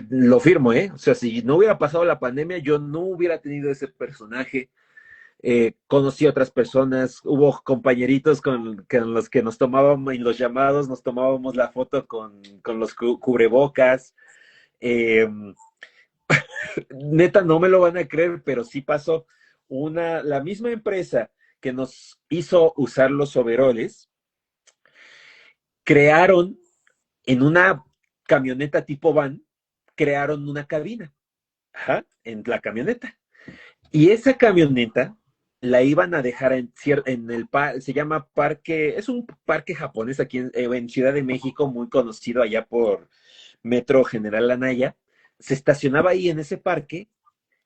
[SPEAKER 2] lo firmo, ¿eh? O sea, si no hubiera pasado la pandemia, yo no hubiera tenido ese personaje. Conocí a otras personas, hubo compañeritos con los que nos tomábamos en los llamados, nos tomábamos la foto con los cubrebocas. Eh, Neta, no me lo van a creer, pero sí pasó. La misma empresa que nos hizo usar los overoles, crearon en una camioneta tipo van, crearon una cabina, ajá, en la camioneta. Y esa camioneta la iban a dejar en el se llama parque, es un parque japonés aquí en Ciudad de México, muy conocido allá por Metro General Anaya. Se estacionaba ahí en ese parque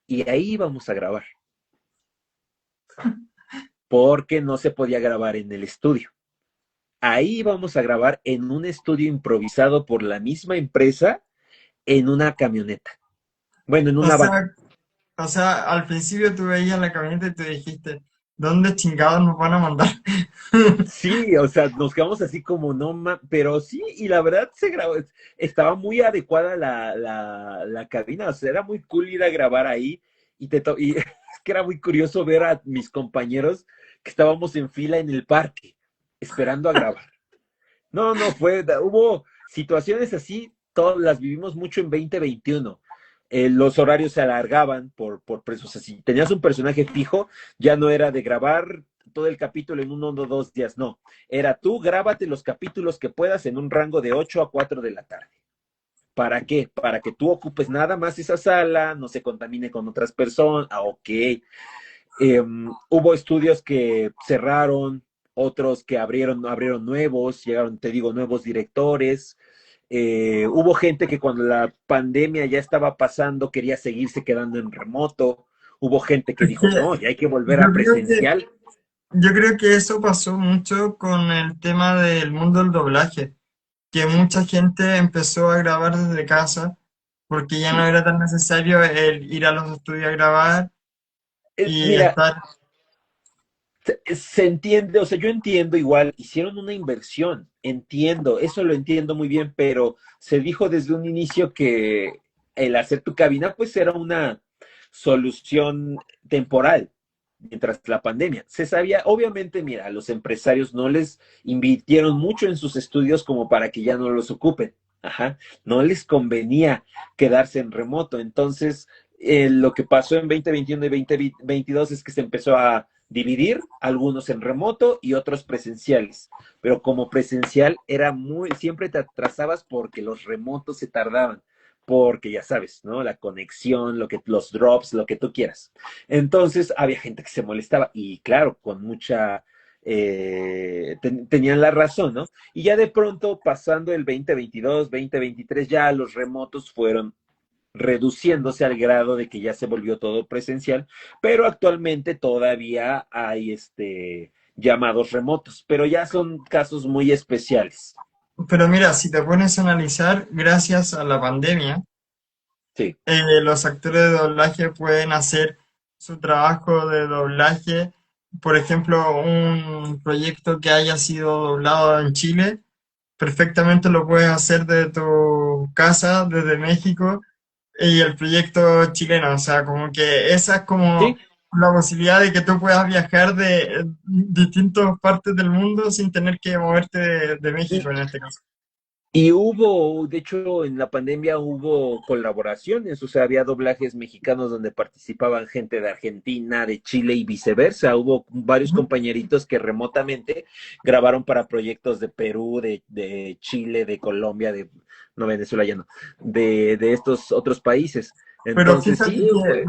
[SPEAKER 2] y ahí íbamos a grabar, porque no se podía grabar en el estudio. Ahí íbamos a grabar en un estudio improvisado por la misma empresa en una camioneta. Bueno, en
[SPEAKER 1] O
[SPEAKER 2] una van.
[SPEAKER 1] sea, o sea, al principio tú veías la camioneta y te dijiste, ¿dónde chingados nos van a mandar?
[SPEAKER 2] Sí, o sea, nos quedamos así como pero sí, y la verdad se grabó, estaba muy adecuada la cabina, o sea, era muy cool ir a grabar ahí y es que era muy curioso ver a mis compañeros que estábamos en fila en el parque, esperando a grabar. No, no, hubo situaciones así, todas las vivimos mucho en 2021. Los horarios se alargaban por precios. O sea, si tenías un personaje fijo, ya no era de grabar todo el capítulo en 1 o 2 días, no. Era tú, grábate los capítulos que puedas en un rango de 8 a 4 de la tarde. ¿Para qué? Para que tú ocupes nada más esa sala, no se contamine con otras personas. Ah, ok. Hubo estudios que cerraron, otros que abrieron nuevos, llegaron, te digo, nuevos directores. Hubo gente que cuando la pandemia ya estaba pasando quería seguirse quedando en remoto. Hubo gente que
[SPEAKER 1] Es que
[SPEAKER 2] dijo, no, ya hay que volver
[SPEAKER 1] yo
[SPEAKER 2] a
[SPEAKER 1] creo que,
[SPEAKER 2] presencial.
[SPEAKER 1] yo creo que eso pasó mucho con el tema del mundo del doblaje, que mucha gente empezó a grabar desde casa porque ya no
[SPEAKER 2] Sí,
[SPEAKER 1] era tan necesario el ir a los estudios a grabar y
[SPEAKER 2] mira,
[SPEAKER 1] estar.
[SPEAKER 2] se entiende, o sea, yo entiendo igual, hicieron una inversión, entiendo, eso lo entiendo muy bien, pero se dijo desde un inicio que el hacer tu cabina pues era una solución temporal mientras la pandemia. Se sabía, obviamente, mira, a los empresarios no les invirtieron mucho en sus estudios como para que ya no los ocupen. Ajá, no les convenía quedarse en remoto. Entonces, lo que pasó en 2021 y 2022 es que se empezó a dividir algunos en remoto y otros presenciales. Pero como presencial era siempre te atrasabas porque los remotos se tardaban, porque ya sabes, ¿no? La conexión, los drops, lo que tú quieras. Entonces había gente que se molestaba y claro, con mucha, tenían la razón, ¿no? Y ya de pronto, pasando el 2022, 2023, ya los remotos fueron reduciéndose al grado de que ya se volvió todo presencial, pero actualmente todavía hay llamados remotos, pero ya son casos muy especiales.
[SPEAKER 1] Pero mira, si te pones a analizar, gracias a la pandemia,
[SPEAKER 2] Sí,
[SPEAKER 1] los actores de doblaje pueden hacer su trabajo de doblaje. Por ejemplo, un proyecto que haya sido doblado en Chile, perfectamente lo puedes hacer desde tu casa, desde México, y el proyecto chileno. O sea, como que esa es
[SPEAKER 2] sí.
[SPEAKER 1] como la posibilidad de que tú puedas viajar de distintas partes del mundo sin tener que moverte de
[SPEAKER 2] Y,
[SPEAKER 1] México en este caso.
[SPEAKER 2] y hubo, de hecho, en la pandemia hubo colaboraciones, o sea, había doblajes mexicanos donde participaban gente de Argentina, de Chile y viceversa. Hubo varios
[SPEAKER 1] Ujú.
[SPEAKER 2] compañeritos que remotamente grabaron para proyectos de Perú, de Chile, de Colombia, no, Venezuela ya no, de estos otros países.
[SPEAKER 1] Pero
[SPEAKER 2] Entonces,
[SPEAKER 1] fíjate
[SPEAKER 2] sí,
[SPEAKER 1] que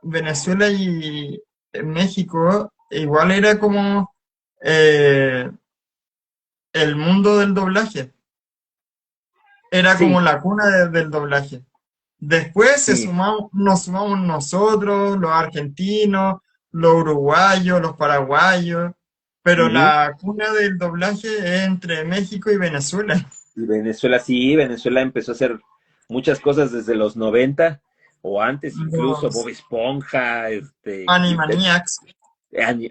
[SPEAKER 1] Venezuela y México igual era como eh, el mundo del doblaje, era como
[SPEAKER 2] sí,
[SPEAKER 1] la cuna del doblaje. Después
[SPEAKER 2] sí,
[SPEAKER 1] nos sumamos nosotros, los argentinos, los uruguayos, los paraguayos, pero
[SPEAKER 2] Ujú.
[SPEAKER 1] la cuna del doblaje es entre México y Venezuela.
[SPEAKER 2] Y Venezuela sí, Venezuela empezó a hacer muchas cosas desde los 90 o antes incluso, Bob
[SPEAKER 1] Los
[SPEAKER 2] Esponja,
[SPEAKER 1] Animaniacs.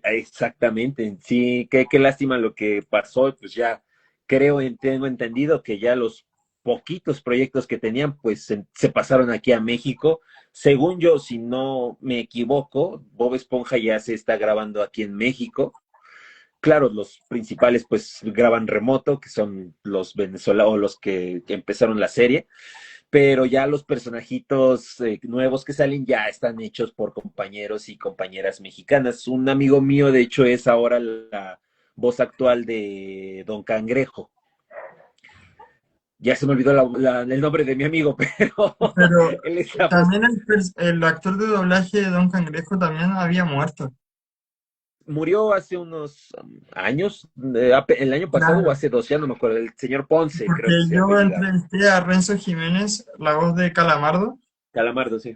[SPEAKER 2] exactamente, sí, qué lástima lo que pasó, pues ya tengo entendido que ya los poquitos proyectos que tenían, pues se pasaron aquí a México. Según yo, si no me equivoco, Bob Esponja ya se está grabando aquí en México. Claro, los principales pues graban remoto, que son los venezolanos, los que empezaron la serie, pero ya los personajitos nuevos que salen ya están hechos por compañeros y compañeras mexicanas. Un amigo mío, de hecho, es ahora la voz actual de Don Cangrejo. Ya se me olvidó el nombre de mi amigo, pero
[SPEAKER 1] Pero
[SPEAKER 2] él es la voz.
[SPEAKER 1] también el actor de doblaje de Don Cangrejo también había muerto.
[SPEAKER 2] Murió hace unos años, el año pasado o
[SPEAKER 1] Claro,
[SPEAKER 2] hace 2, ya no me acuerdo, el señor Ponce,
[SPEAKER 1] porque
[SPEAKER 2] creo que se
[SPEAKER 1] yo
[SPEAKER 2] apellidaba.
[SPEAKER 1] entrevisté a Renzo Jiménez, la voz de Calamardo,
[SPEAKER 2] Calamardo, sí.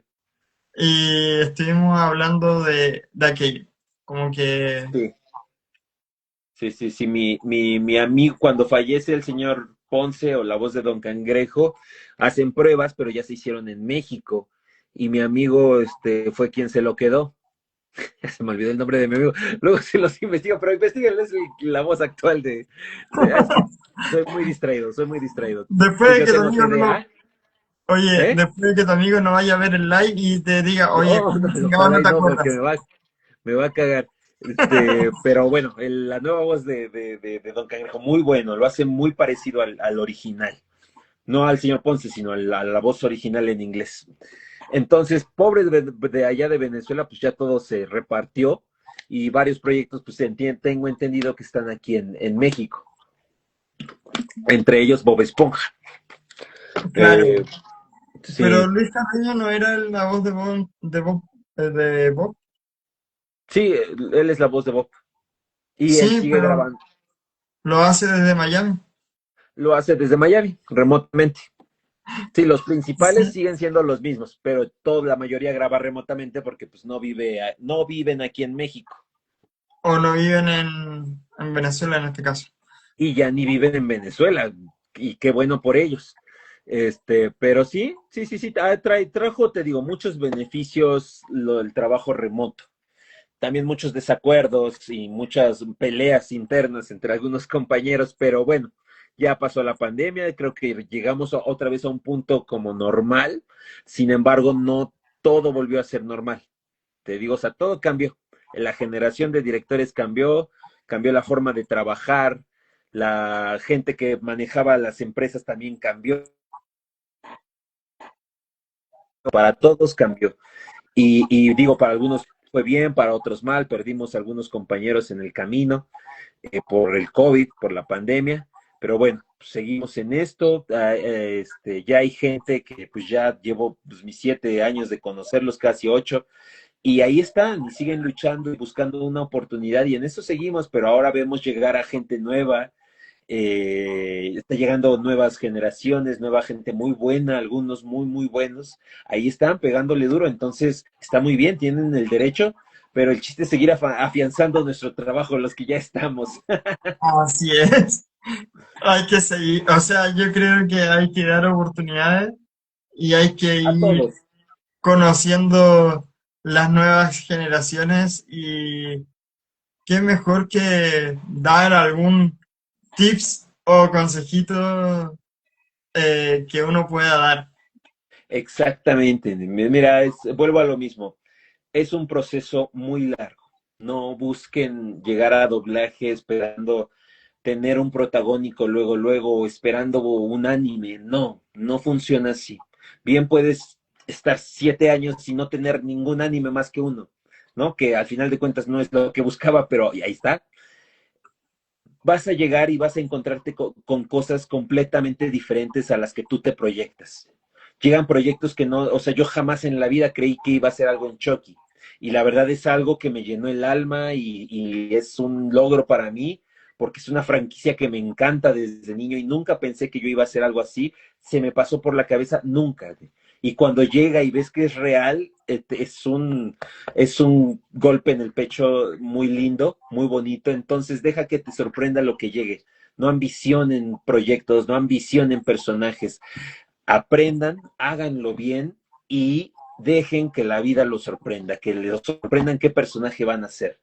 [SPEAKER 1] y estuvimos hablando de aquello. Como que,
[SPEAKER 2] Sí. Sí, sí, sí, mi amigo, cuando fallece el señor Ponce o la voz de Don Cangrejo, hacen pruebas, pero ya se hicieron en México. Y mi amigo, fue quien se lo quedó. Ya se me olvidó el nombre de mi amigo. Luego se los investigo, pero investiguen, es la voz actual es que soy muy distraído, soy muy distraído.
[SPEAKER 1] después
[SPEAKER 2] Pues
[SPEAKER 1] de
[SPEAKER 2] yo
[SPEAKER 1] que tu
[SPEAKER 2] tengo
[SPEAKER 1] amigo no,
[SPEAKER 2] TDA,
[SPEAKER 1] oye,
[SPEAKER 2] ¿eh?
[SPEAKER 1] después de que tu amigo no vaya a ver el live y te diga, oye,
[SPEAKER 2] No,
[SPEAKER 1] ¿cómo
[SPEAKER 2] no,
[SPEAKER 1] chingado
[SPEAKER 2] ojalá
[SPEAKER 1] no
[SPEAKER 2] y
[SPEAKER 1] te
[SPEAKER 2] no, porque
[SPEAKER 1] acuerdas?
[SPEAKER 2] me va a cagar. Pero bueno, la nueva voz de Don Cangrejo, muy bueno, lo hace muy parecido al original. No al señor Ponce, sino a la voz original en inglés. Entonces, pobre de allá de Venezuela, pues ya todo se repartió y varios proyectos, pues tengo entendido que están aquí en México, entre ellos Bob Esponja.
[SPEAKER 1] Claro,
[SPEAKER 2] Eh,
[SPEAKER 1] pero
[SPEAKER 2] sí,
[SPEAKER 1] Luis Carreño no era la voz de Bob.
[SPEAKER 2] sí, él es la voz de Bob y él
[SPEAKER 1] Sí,
[SPEAKER 2] sigue
[SPEAKER 1] pero
[SPEAKER 2] grabando,
[SPEAKER 1] lo hace desde Miami.
[SPEAKER 2] lo hace desde Miami, remotamente. Sí, los principales
[SPEAKER 1] Sí.
[SPEAKER 2] siguen siendo los mismos, pero toda la mayoría graba remotamente porque pues no viven aquí en México.
[SPEAKER 1] O no viven en Venezuela en este caso.
[SPEAKER 2] Y ya ni viven en Venezuela, y qué bueno por ellos. Pero sí, sí, sí, sí, trajo, te digo, muchos beneficios el trabajo remoto. También muchos desacuerdos y muchas peleas internas entre algunos compañeros, pero bueno, ya pasó la pandemia, creo que llegamos otra vez a un punto como normal, sin embargo, no todo volvió a ser normal. Te digo, o sea, todo cambió. La generación de directores cambió, cambió la forma de trabajar, la gente que manejaba las empresas también cambió, para todos cambió. Y digo, para algunos fue bien, para otros mal, perdimos algunos compañeros en el camino por el COVID, por la pandemia, pero bueno, pues seguimos en esto, ya hay gente que pues ya llevo pues, mis 7 años de conocerlos, casi 8, y ahí están, y siguen luchando y buscando una oportunidad, y en eso seguimos, pero ahora vemos llegar a gente nueva, está llegando nuevas generaciones, nueva gente muy buena, algunos muy, muy buenos, ahí están pegándole duro, entonces está muy bien, tienen el derecho, pero el chiste es seguir afianzando nuestro trabajo, los que ya estamos.
[SPEAKER 1] Así es. Hay que seguir, o sea, yo creo que hay que dar oportunidades y hay que
[SPEAKER 2] A
[SPEAKER 1] ir
[SPEAKER 2] todos.
[SPEAKER 1] conociendo las nuevas generaciones y qué mejor que dar algún tips o consejito que uno pueda dar.
[SPEAKER 2] Exactamente. Mira, vuelvo a lo mismo. Es un proceso muy largo. No busquen llegar a doblaje esperando tener un protagónico luego, luego, o esperando un anime. No, no funciona así. Bien puedes estar 7 años y no tener ningún anime más que uno, ¿no? Que al final de cuentas no es lo que buscaba, pero ahí está. Vas a llegar y vas a encontrarte con cosas completamente diferentes a las que tú te proyectas. Llegan proyectos que no, o sea, yo jamás en la vida creí que iba a ser algo en Chucky. Y la verdad es algo que me llenó el alma y es un logro para mí, porque es una franquicia que me encanta desde niño y nunca pensé que yo iba a hacer algo así. Se me pasó por la cabeza nunca. y cuando llega y ves que es real, es un golpe en el pecho muy lindo, muy bonito. Entonces deja que te sorprenda lo que llegue. No ambicionen proyectos, no ambicionen personajes. Aprendan, háganlo bien y dejen que la vida los sorprenda, que les sorprendan qué personaje van a ser.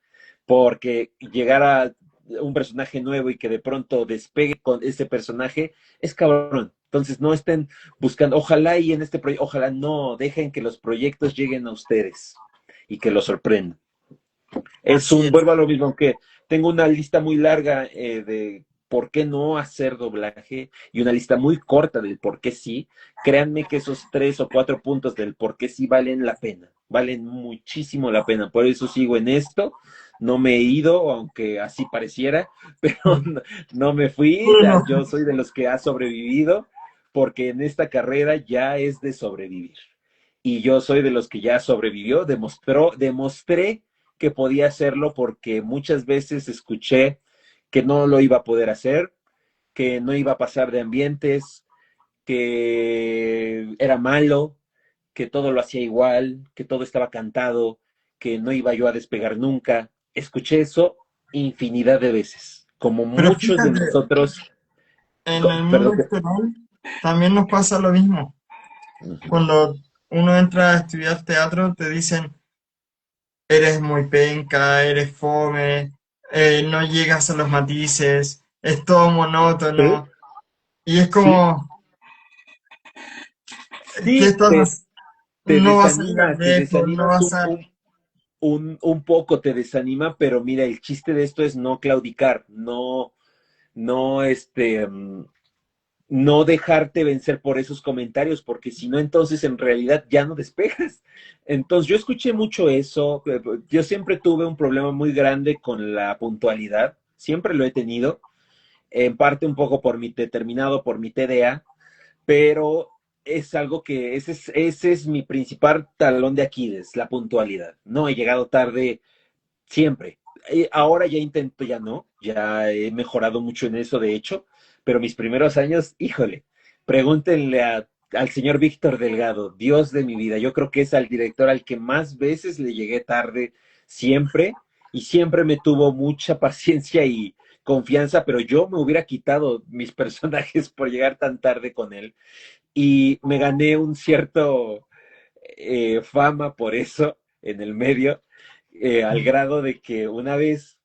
[SPEAKER 2] Porque llegar a un personaje nuevo y que de pronto despegue con ese personaje es cabrón. Entonces no estén buscando, ojalá y en este proyecto, ojalá no, dejen que los proyectos lleguen a ustedes y que los sorprendan.
[SPEAKER 1] Así es.
[SPEAKER 2] Vuelvo a lo mismo, aunque tengo una lista muy larga de por qué no hacer doblaje y una lista muy corta del por qué sí, créanme que esos 3 o 4 puntos del por qué sí valen la pena, valen muchísimo la pena, por eso sigo en esto, no me he ido, aunque así pareciera, pero no me fui,
[SPEAKER 1] Bueno,
[SPEAKER 2] yo soy de los que ha sobrevivido, porque en esta carrera ya es de sobrevivir. Y yo soy de los que ya sobrevivió, demostré que podía hacerlo porque muchas veces escuché que no lo iba a poder hacer, que no iba a pasar de ambientes, que era malo, que todo lo hacía igual, que todo estaba cantado, que no iba yo a despegar nunca. Escuché eso infinidad de veces, como
[SPEAKER 1] pero
[SPEAKER 2] muchos de
[SPEAKER 1] fíjate,
[SPEAKER 2] nosotros,
[SPEAKER 1] en el mundo
[SPEAKER 2] perdón,
[SPEAKER 1] actoral también nos pasa lo mismo. Cuando uno entra a estudiar teatro, te dicen, eres muy penca, eres fome, no llegas a los matices, es todo
[SPEAKER 2] sí,
[SPEAKER 1] monótono. Y es
[SPEAKER 2] sí,
[SPEAKER 1] como, ¿qué
[SPEAKER 2] sí,
[SPEAKER 1] estás haciendo? No vas a llegar
[SPEAKER 2] te
[SPEAKER 1] lejos, no
[SPEAKER 2] desanimas
[SPEAKER 1] vas a...
[SPEAKER 2] un poco, te desanima, pero mira, el chiste de esto es no claudicar, no, no dejarte vencer por esos comentarios, porque si no, entonces en realidad ya no despejas. Entonces, yo escuché mucho eso. Yo siempre tuve un problema muy grande con la puntualidad, siempre lo he tenido, en parte un poco por mi determinado, por mi TDA, pero es algo que ese es mi principal talón de Aquiles, la puntualidad. No he llegado tarde siempre. Ahora ya intento, ya no, ya he mejorado mucho en eso, de hecho, pero mis primeros años, híjole, pregúntenle al señor Víctor Delgado, Dios de mi vida, yo creo que es al director al que más veces le llegué tarde siempre y siempre me tuvo mucha paciencia y confianza, pero yo me hubiera quitado mis personajes por llegar tan tarde con él y me gané un cierto fama por eso en el medio, al grado de que una vez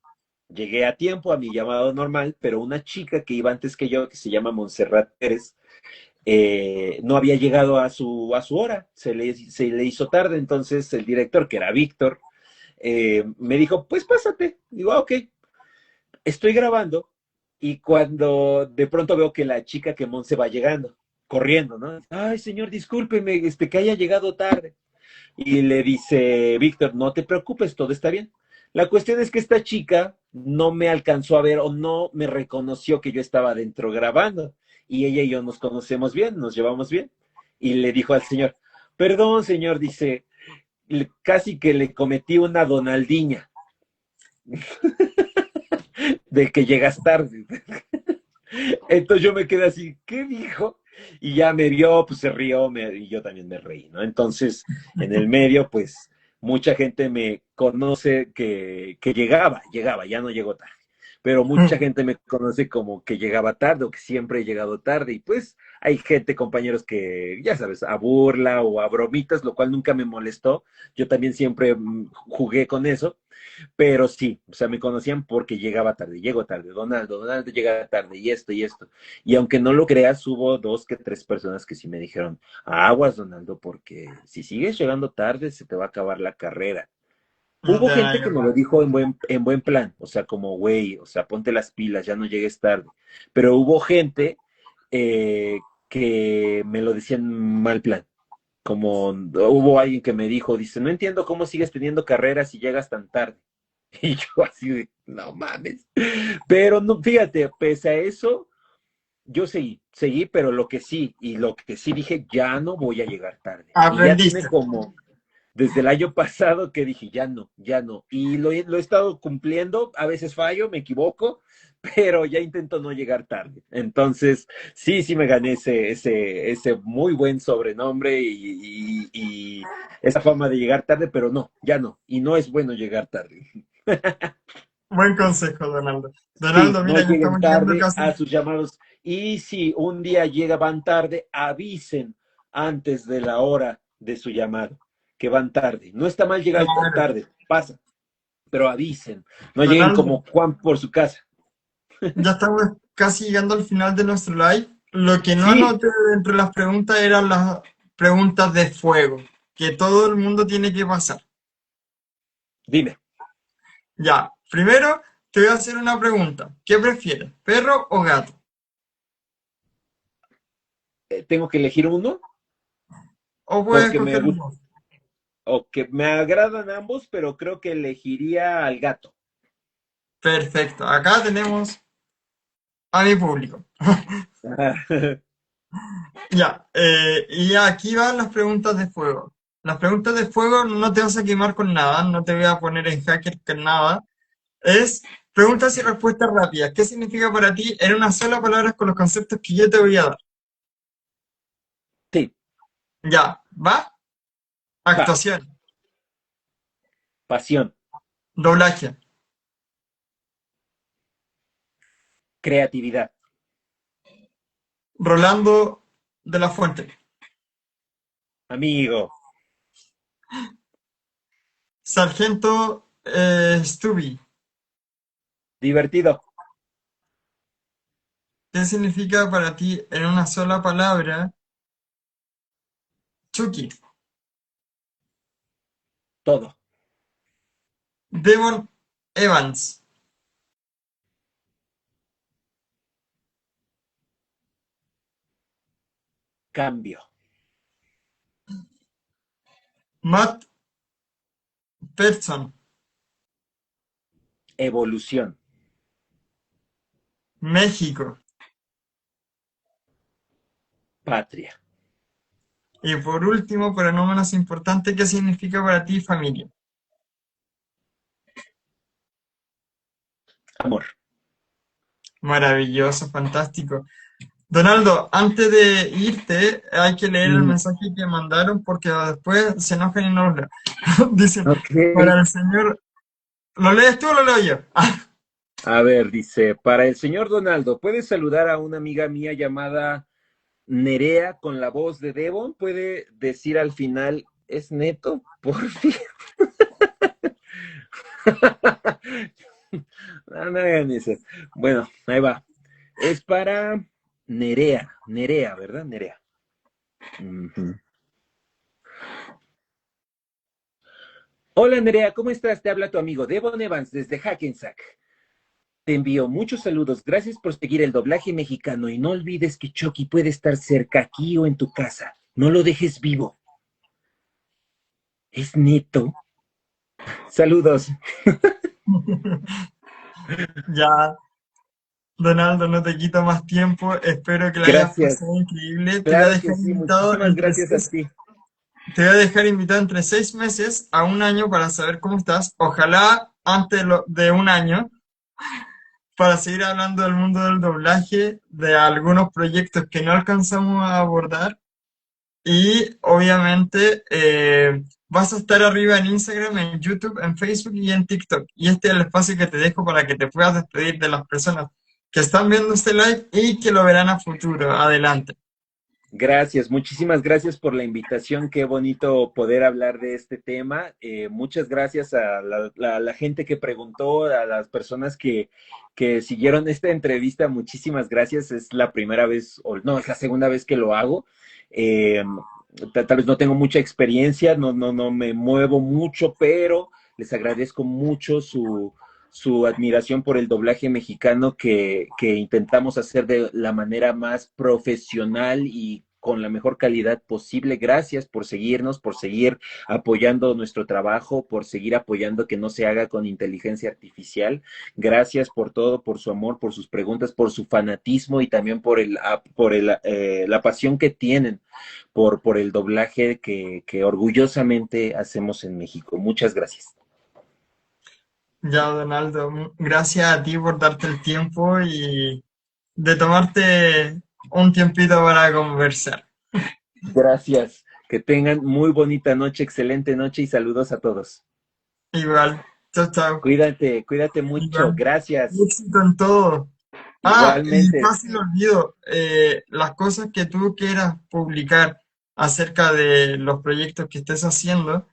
[SPEAKER 2] llegué a tiempo a mi llamado normal, pero una chica que iba antes que yo, que se llama Montserrat Pérez, no había llegado a su hora, se le hizo tarde, entonces el director, que era Víctor, me dijo, pues pásate. Digo, ok, estoy grabando y cuando de pronto veo que la chica que Monse va llegando, corriendo, ¿no? Ay, señor, discúlpeme, que haya llegado tarde. Y le dice, Víctor, no te preocupes, todo está bien. La cuestión es que esta chica no me alcanzó a ver o no me reconoció que yo estaba dentro grabando. Y ella y yo nos conocemos bien, nos llevamos bien. Y le dijo al señor, perdón, señor, dice, casi que le cometí una Donaldiña de que llegas tarde. Entonces yo me quedé así, ¿qué dijo? Y ya me vio, pues se rió y yo también me reí, ¿no? Entonces, en el medio, pues mucha gente me conoce que llegaba, ya no llegó tarde. Pero mucha gente me conoce como que llegaba tarde o que siempre he llegado tarde. Y pues hay gente, compañeros, que, ya sabes, a burla o a bromitas, lo cual nunca me molestó. Yo también siempre jugué con eso. Pero sí, o sea, me conocían porque llegaba tarde, llego tarde, Donaldo llega tarde, y esto y esto. Y aunque no lo creas, hubo 2 que 3 personas que sí me dijeron, aguas, Donaldo, porque si sigues llegando tarde, se te va a acabar la carrera. Hubo gente que me lo dijo en buen plan, o sea, como, güey, o sea, ponte las pilas, ya no llegues tarde. Pero hubo gente que me lo decían mal plan. Como hubo alguien que me dijo, dice, no entiendo cómo sigues teniendo carreras si llegas tan tarde. Y yo así de, no mames. Pero no, fíjate, pese a eso, yo seguí, pero lo que sí dije, ya no voy a llegar tarde. Y ya tiene
[SPEAKER 1] Aprendiste.
[SPEAKER 2] como, desde el año pasado que dije, ya no, ya no. Y lo he estado cumpliendo, a veces fallo, me equivoco, pero ya intento no llegar tarde. Entonces, sí, sí me gané ese muy buen sobrenombre y esa fama de llegar tarde, pero no, ya no. Y no es bueno llegar tarde.
[SPEAKER 1] Buen consejo, Donaldo.
[SPEAKER 2] Sí,
[SPEAKER 1] Donaldo,
[SPEAKER 2] no
[SPEAKER 1] mira, ya
[SPEAKER 2] lleguen
[SPEAKER 1] estamos llegando
[SPEAKER 2] tarde
[SPEAKER 1] casi.
[SPEAKER 2] a sus llamados. Y si un día van tarde, avisen antes de la hora de su llamado, que van tarde. No está mal llegar
[SPEAKER 1] Claro.
[SPEAKER 2] tarde, pasa, pero avisen. No lleguen
[SPEAKER 1] Donaldo,
[SPEAKER 2] como Juan por su casa.
[SPEAKER 1] ya estamos casi llegando al final de nuestro live. Lo que no
[SPEAKER 2] Sí,
[SPEAKER 1] anoté entre las preguntas eran las preguntas de fuego, que todo el mundo tiene que pasar.
[SPEAKER 2] dime,
[SPEAKER 1] Ya, primero te voy a hacer una pregunta. ¿Qué prefieres, perro o gato?
[SPEAKER 2] ¿tengo que elegir uno?
[SPEAKER 1] O puedes
[SPEAKER 2] Porque me
[SPEAKER 1] escoger los
[SPEAKER 2] gusta,
[SPEAKER 1] dos.
[SPEAKER 2] o que me agradan ambos, pero creo que elegiría al gato.
[SPEAKER 1] Perfecto, acá tenemos a mi público. Ya, y aquí van las preguntas de fuego. Las preguntas de fuego no te vas a quemar con nada, no te voy a poner en hacker con nada. Es preguntas y respuestas rápidas. ¿Qué significa para ti en una sola palabra con los conceptos que yo te voy a dar?
[SPEAKER 2] Sí,
[SPEAKER 1] Ya, ¿va?
[SPEAKER 2] va,
[SPEAKER 1] Actuación,
[SPEAKER 2] pasión,
[SPEAKER 1] doblaje,
[SPEAKER 2] creatividad,
[SPEAKER 1] Rolando de la Fuente,
[SPEAKER 2] amigo,
[SPEAKER 1] Sargento Stubby.
[SPEAKER 2] divertido,
[SPEAKER 1] ¿Qué significa para ti en una sola palabra Chucky?
[SPEAKER 2] todo,
[SPEAKER 1] Devon Evans,
[SPEAKER 2] cambio,
[SPEAKER 1] Matt Petson,
[SPEAKER 2] evolución,
[SPEAKER 1] México.
[SPEAKER 2] patria,
[SPEAKER 1] Y por último, pero no menos importante, ¿qué significa para ti familia?
[SPEAKER 2] amor.
[SPEAKER 1] Maravilloso, fantástico. Donaldo, antes de irte, hay que leer el
[SPEAKER 2] Mm,
[SPEAKER 1] mensaje que mandaron porque después se enojan y no los leo. Dicen,
[SPEAKER 2] ok.
[SPEAKER 1] para el señor, ¿lo lees tú o lo leo yo?
[SPEAKER 2] A ver, dice, para el señor Donaldo, ¿puedes saludar a una amiga mía llamada Nerea con la voz de Devon? ¿Puede decir al final, es neto? Por fin. No, no hagan eso. Bueno, ahí va. Es para Nerea, ¿verdad? Nerea. Ujú. Hola Nerea, ¿cómo estás? Te habla tu amigo Devon Evans desde Hackensack. Te envío muchos saludos. Gracias por seguir el doblaje mexicano y no olvides que Chucky puede estar cerca aquí o en tu casa. No lo dejes vivo. ¿Es neto? Saludos.
[SPEAKER 1] Ya, Donaldo, no te quito más tiempo. Espero que la hayas
[SPEAKER 2] Gracias.
[SPEAKER 1] pasado increíble.
[SPEAKER 2] Claro que sí. Muchísimas gracias a ti.
[SPEAKER 1] Te voy a dejar invitado entre 6 meses a un año para saber cómo estás. Ojalá antes de un año para seguir hablando del mundo del doblaje, de algunos proyectos que no alcanzamos a abordar y obviamente vas a estar arriba en Instagram, en YouTube, en Facebook y en TikTok. Y este es el espacio que te dejo para que te puedas despedir de las personas que están viendo este live y que lo verán a futuro. Adelante.
[SPEAKER 2] Gracias, muchísimas gracias por la invitación. Qué bonito poder hablar de este tema. Muchas gracias a la gente que preguntó, a las personas que siguieron esta entrevista. Muchísimas gracias. Es la primera vez, o no, es la segunda vez que lo hago. Eh, Tal vez no tengo mucha experiencia, no me muevo mucho, pero les agradezco mucho su admiración por el doblaje mexicano que intentamos hacer de la manera más profesional y con la mejor calidad posible. Gracias por seguirnos, por seguir apoyando nuestro trabajo, por seguir apoyando que no se haga con inteligencia artificial. Gracias por todo, por su amor, por sus preguntas, por su fanatismo y también la pasión que tienen por el doblaje que orgullosamente hacemos en México. Muchas gracias.
[SPEAKER 1] Ya, Donaldo, gracias a ti por darte el tiempo y de tomarte un tiempito para conversar.
[SPEAKER 2] Gracias. Que tengan muy bonita noche, excelente noche y saludos a todos.
[SPEAKER 1] Igual, chao, chao.
[SPEAKER 2] Cuídate, cuídate mucho.
[SPEAKER 1] Igual,
[SPEAKER 2] Gracias.
[SPEAKER 1] éxito en todo. Ah, y
[SPEAKER 2] Igualmente.
[SPEAKER 1] casi lo olvido, las cosas que tú quieras publicar acerca de los proyectos que estés haciendo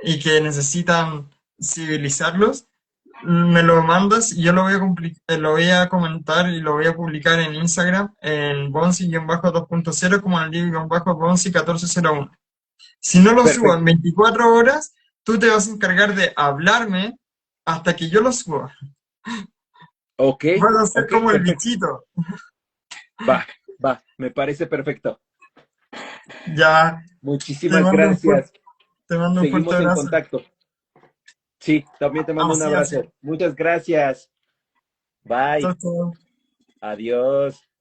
[SPEAKER 1] y que necesitan civilizarlos, me lo mandas y yo lo voy a comentar y lo voy a publicar en Instagram en Bonsi-2.0 como en el Bonsi1401. Si no lo subo en
[SPEAKER 2] Perfecto.
[SPEAKER 1] 24 horas, tú te vas a encargar de hablarme hasta que yo lo suba.
[SPEAKER 2] Ok,
[SPEAKER 1] Vas a ser
[SPEAKER 2] ok,
[SPEAKER 1] como el
[SPEAKER 2] perfecto.
[SPEAKER 1] bichito.
[SPEAKER 2] Va, va, me parece perfecto.
[SPEAKER 1] Ya, te
[SPEAKER 2] Muchísimas
[SPEAKER 1] mando un fuerte,
[SPEAKER 2] gracias.
[SPEAKER 1] te mando un fuerte
[SPEAKER 2] Seguimos en
[SPEAKER 1] abrazo.
[SPEAKER 2] contacto. Sí, también te mando un
[SPEAKER 1] Así, así.
[SPEAKER 2] abrazo. Muchas gracias.
[SPEAKER 1] Chao,
[SPEAKER 2] Bye.
[SPEAKER 1] chao.
[SPEAKER 2] Adiós.